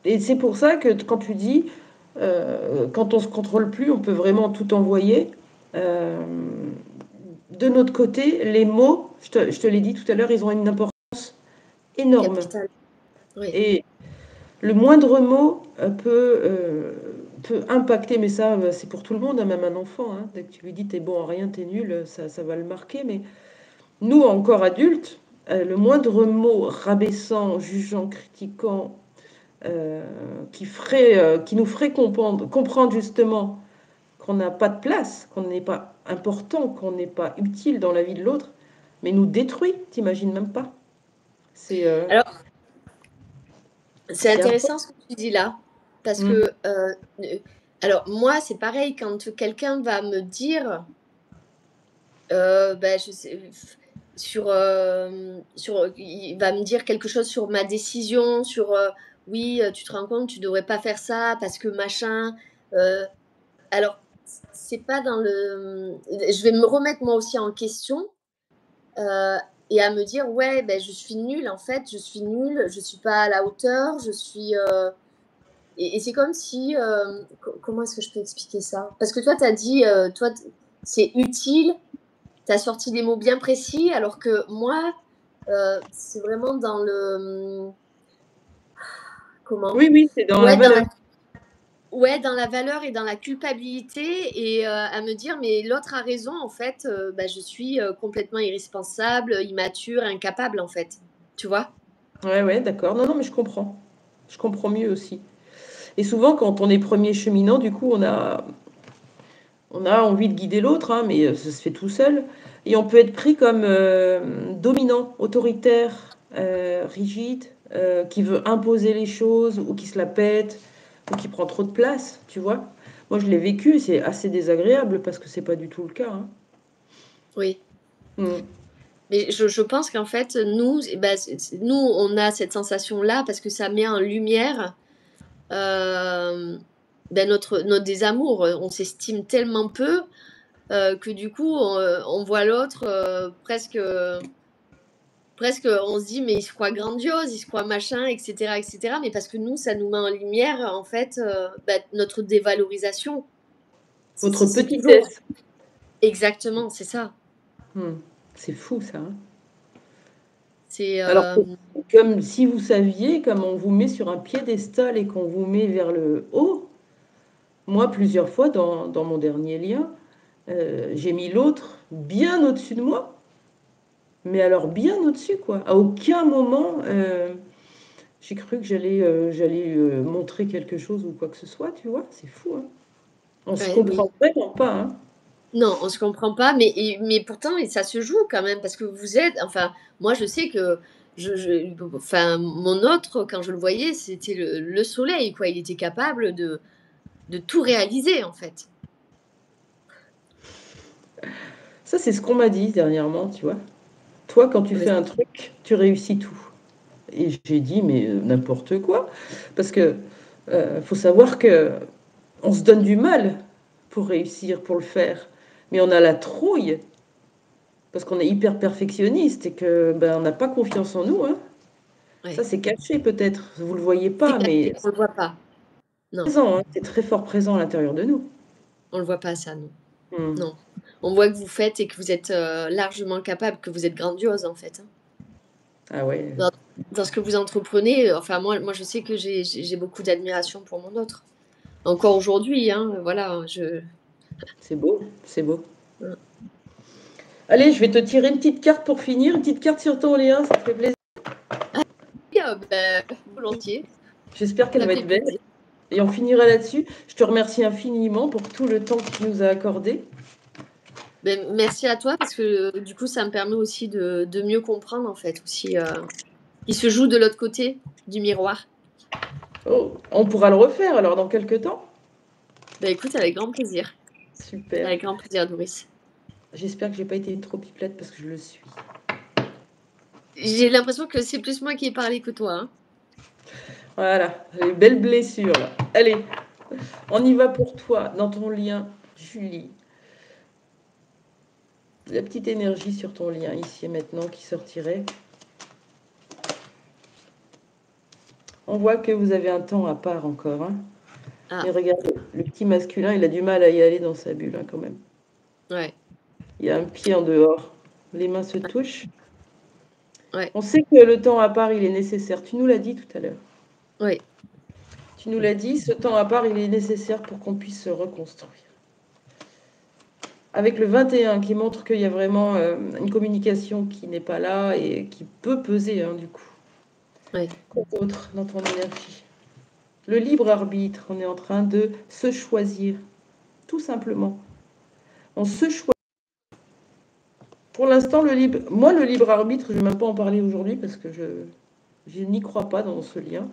Et c'est pour ça que quand tu dis, quand on se contrôle plus, on peut vraiment tout envoyer. De notre côté, les mots, je te l'ai dit tout à l'heure, ils ont une importance énorme. Capital. Oui. Et le moindre mot peut impacter, mais ça, c'est pour tout le monde, hein, même un enfant. Hein. Dès que tu lui dis t'es bon à rien, t'es nul, ça va le marquer. Mais nous, encore adultes, le moindre mot rabaissant, jugeant, critiquant, qui nous ferait comprendre justement qu'on n'a pas de place, qu'on n'est pas important, qu'on n'est pas utile dans la vie de l'autre, mais nous détruit, t'imagines même pas. C'est Alors, c'est c'est intéressant important. ce que tu dis là, parce Mm. que, alors moi, c'est pareil, quand quelqu'un va me dire, bah, je sais, il va me dire quelque chose sur ma décision, sur, oui, tu te rends compte, tu devrais pas faire ça parce que machin. Alors, c'est pas dans le, je vais me remettre moi aussi en question, heu et à me dire: «Ouais, ben je suis nulle en fait, je suis nulle, je suis pas à la hauteur, je suis», et c'est comme si, comment est-ce que je peux expliquer ça? Parce que toi, tu as dit, toi, c'est utile, tu as sorti des mots bien précis, alors que moi, c'est vraiment dans le, comment? Oui, oui, c'est dans la Ouais, valeur. dans la valeur et dans la culpabilité, et à me dire: «Mais l'autre a raison en fait, bah, je suis, complètement irresponsable, immature, incapable en fait». Tu vois? Ouais, ouais, d'accord. Non, non, mais je comprends. Je comprends mieux aussi. Et souvent, quand on est premier cheminant, du coup, on a envie de guider l'autre, hein, mais ça se fait tout seul. Et on peut être pris comme dominant, autoritaire, rigide, qui veut imposer les choses, ou qui se la pète, ou qui prend trop de place, tu vois. Moi, je l'ai vécu, c'est assez désagréable parce que c'est pas du tout le cas. Hein. Oui. Mm. Mais je pense qu'en fait, nous, et bah, nous, on a cette sensation-là parce que ça met en lumière, bah, notre désamour. On s'estime tellement peu, que du coup, on voit l'autre, presque, on se dit: «Mais il se croit grandiose, il se croit machin» et cetera et cetera. Mais parce que nous, ça nous met en lumière, en fait, bah, notre dévalorisation. Votre C'est toujours petitesse. exactement, c'est ça. Mm. C'est fou, ça. Hein. C'est, Alors, comme si vous saviez, comme on vous met sur un piédestal et qu'on vous met vers le haut, moi, plusieurs fois dans mon dernier lien, j'ai mis l'autre bien au-dessus de moi, mais alors bien au-dessus, quoi. À aucun moment, j'ai cru que j'allais montrer quelque chose ou quoi que ce soit, tu vois. C'est fou, hein. On se ouais, oui. comprend vraiment pas, hein. Non, on se comprend pas, mais pourtant, et ça se joue quand même parce que vous êtes, enfin, moi, je sais que enfin, mon autre, quand je le voyais, c'était le soleil, quoi. Il était capable de tout réaliser, en fait. Ça, c'est ce qu'on m'a dit dernièrement, tu vois. Toi, quand tu Mais fais un truc, tu réussis tout. Et j'ai dit, mais n'importe quoi. Parce que faut savoir que on se donne du mal pour réussir, pour le faire. Mais on a la trouille, parce qu'on est hyper perfectionniste et que ben, on n'a pas confiance en nous. Hein. Ça, ouais, c'est caché peut-être. Vous le voyez c'est pas, mais caché, on le voit pas. c'est Non, présent. Hein. C'est très fort présent à l'intérieur de nous. on le voit pas ça, non. Hmm. Non. On voit que vous faites et que vous êtes, largement capable, que vous êtes grandiose, en fait, hein. Ah ouais, Dans dans ce que vous entreprenez, enfin moi je sais que j'ai beaucoup d'admiration pour mon autre. Encore aujourd'hui, hein, voilà, je c'est beau, c'est beau. mmh. Allez, je vais te tirer une petite carte pour finir, une petite carte sur ton lien, ça te fait plaisir. Bah, volontiers, J'espère qu'elle ça va fait être belle. plaisir. Et on finira là-dessus. Je te remercie infiniment pour tout le temps que tu nous as accordé. Beh, merci à toi parce que, du coup, ça me permet aussi de mieux comprendre, en fait, aussi, qui se joue de l'autre côté du miroir. Oh, on pourra le refaire alors dans quelques temps. Bah, écoute, avec grand plaisir. Super. Avec grand plaisir, Doris. J'espère que j'ai pas été trop pipelette parce que je le suis. J'ai l'impression que c'est plus moi qui ai parlé que toi, hein. Voilà, les belles blessures là. Allez, on y va pour toi, dans ton lien, Julie. La petite énergie sur ton lien, ici et maintenant, qui sortirait. On voit que vous avez un temps à part encore. Hein. Ah, Mais regardez, le petit masculin, il a du mal à y aller dans sa bulle, hein, quand même. ouais, Il y a un pied en dehors. Les mains se touchent. ouais, On sait que le temps à part, il est nécessaire. Tu nous l'as dit tout à l'heure. ouais, Tu nous l'as dit, ce temps à part, il est nécessaire pour qu'on puisse se reconstruire. Avec le 21 qui montre qu'il y a vraiment une communication qui n'est pas là et qui peut peser, hein, du coup. ouais, Quoi d'autre dans ton énergie? Le libre arbitre, on est en train de se choisir, tout simplement. On se choisit. Pour l'instant, le libre arbitre, je ne vais même pas en parler aujourd'hui parce que je n'y crois pas dans ce lien.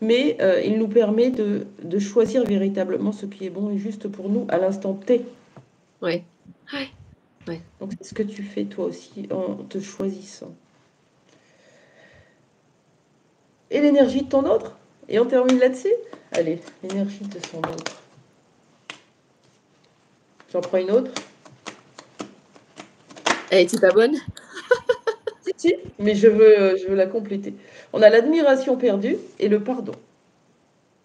Mais il nous permet de choisir véritablement ce qui est bon et juste pour nous à l'instant T. ouais, ouais, ouais. Donc c'est ce que tu fais toi aussi en te choisissant. Et l'énergie de ton autre? Et on termine là-dessus? Allez, l'énergie de son autre. J'en prends une autre? Elle était pas bonne? Si, si, mais je veux la compléter. On a l'admiration perdue et le pardon.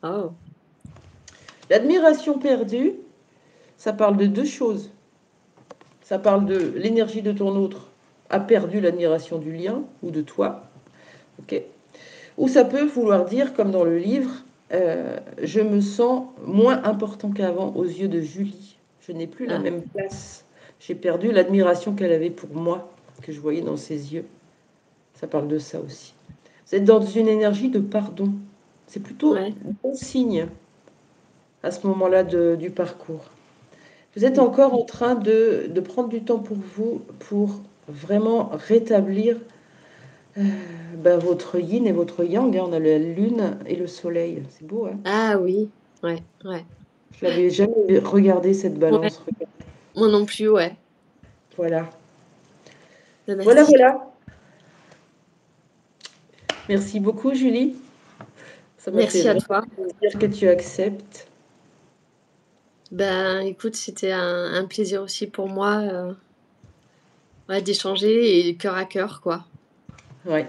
Oh, L'admiration perdue, ça parle de deux choses. Ça parle de l'énergie de ton autre a perdu l'admiration du lien ou de toi. Okay. Ou ça peut vouloir dire, comme dans le livre, je me sens moins important qu'avant aux yeux de Julie. Je n'ai plus la ah, même place. J'ai perdu l'admiration qu'elle avait pour moi, que je voyais dans ses yeux. Ça parle de ça aussi. Vous êtes dans une énergie de pardon. C'est plutôt ouais. un bon signe à ce moment-là du parcours. Vous êtes encore en train de prendre du temps pour vous, pour vraiment rétablir votre yin et votre yang. Hein. On a la lune et le soleil. C'est beau, hein? Ah oui, ouais, ouais. Je l'avais jamais regardé, cette Ouais, balance. moi non plus, ouais. Voilà. Bah, Voilà, merci. voilà. Merci beaucoup, Julie. Ça m'a fait Merci à vraiment toi. plaisir que tu acceptes. Ben, écoute, c'était un plaisir aussi pour moi ouais, d'échanger et cœur à cœur, quoi. Ouais,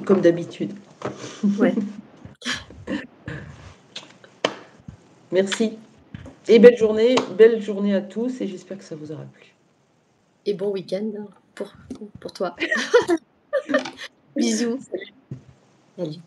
comme d'habitude. Ouais. Merci. Et belle journée à tous et j'espère que ça vous aura plu. Et bon week-end pour toi. Bisous. Salut.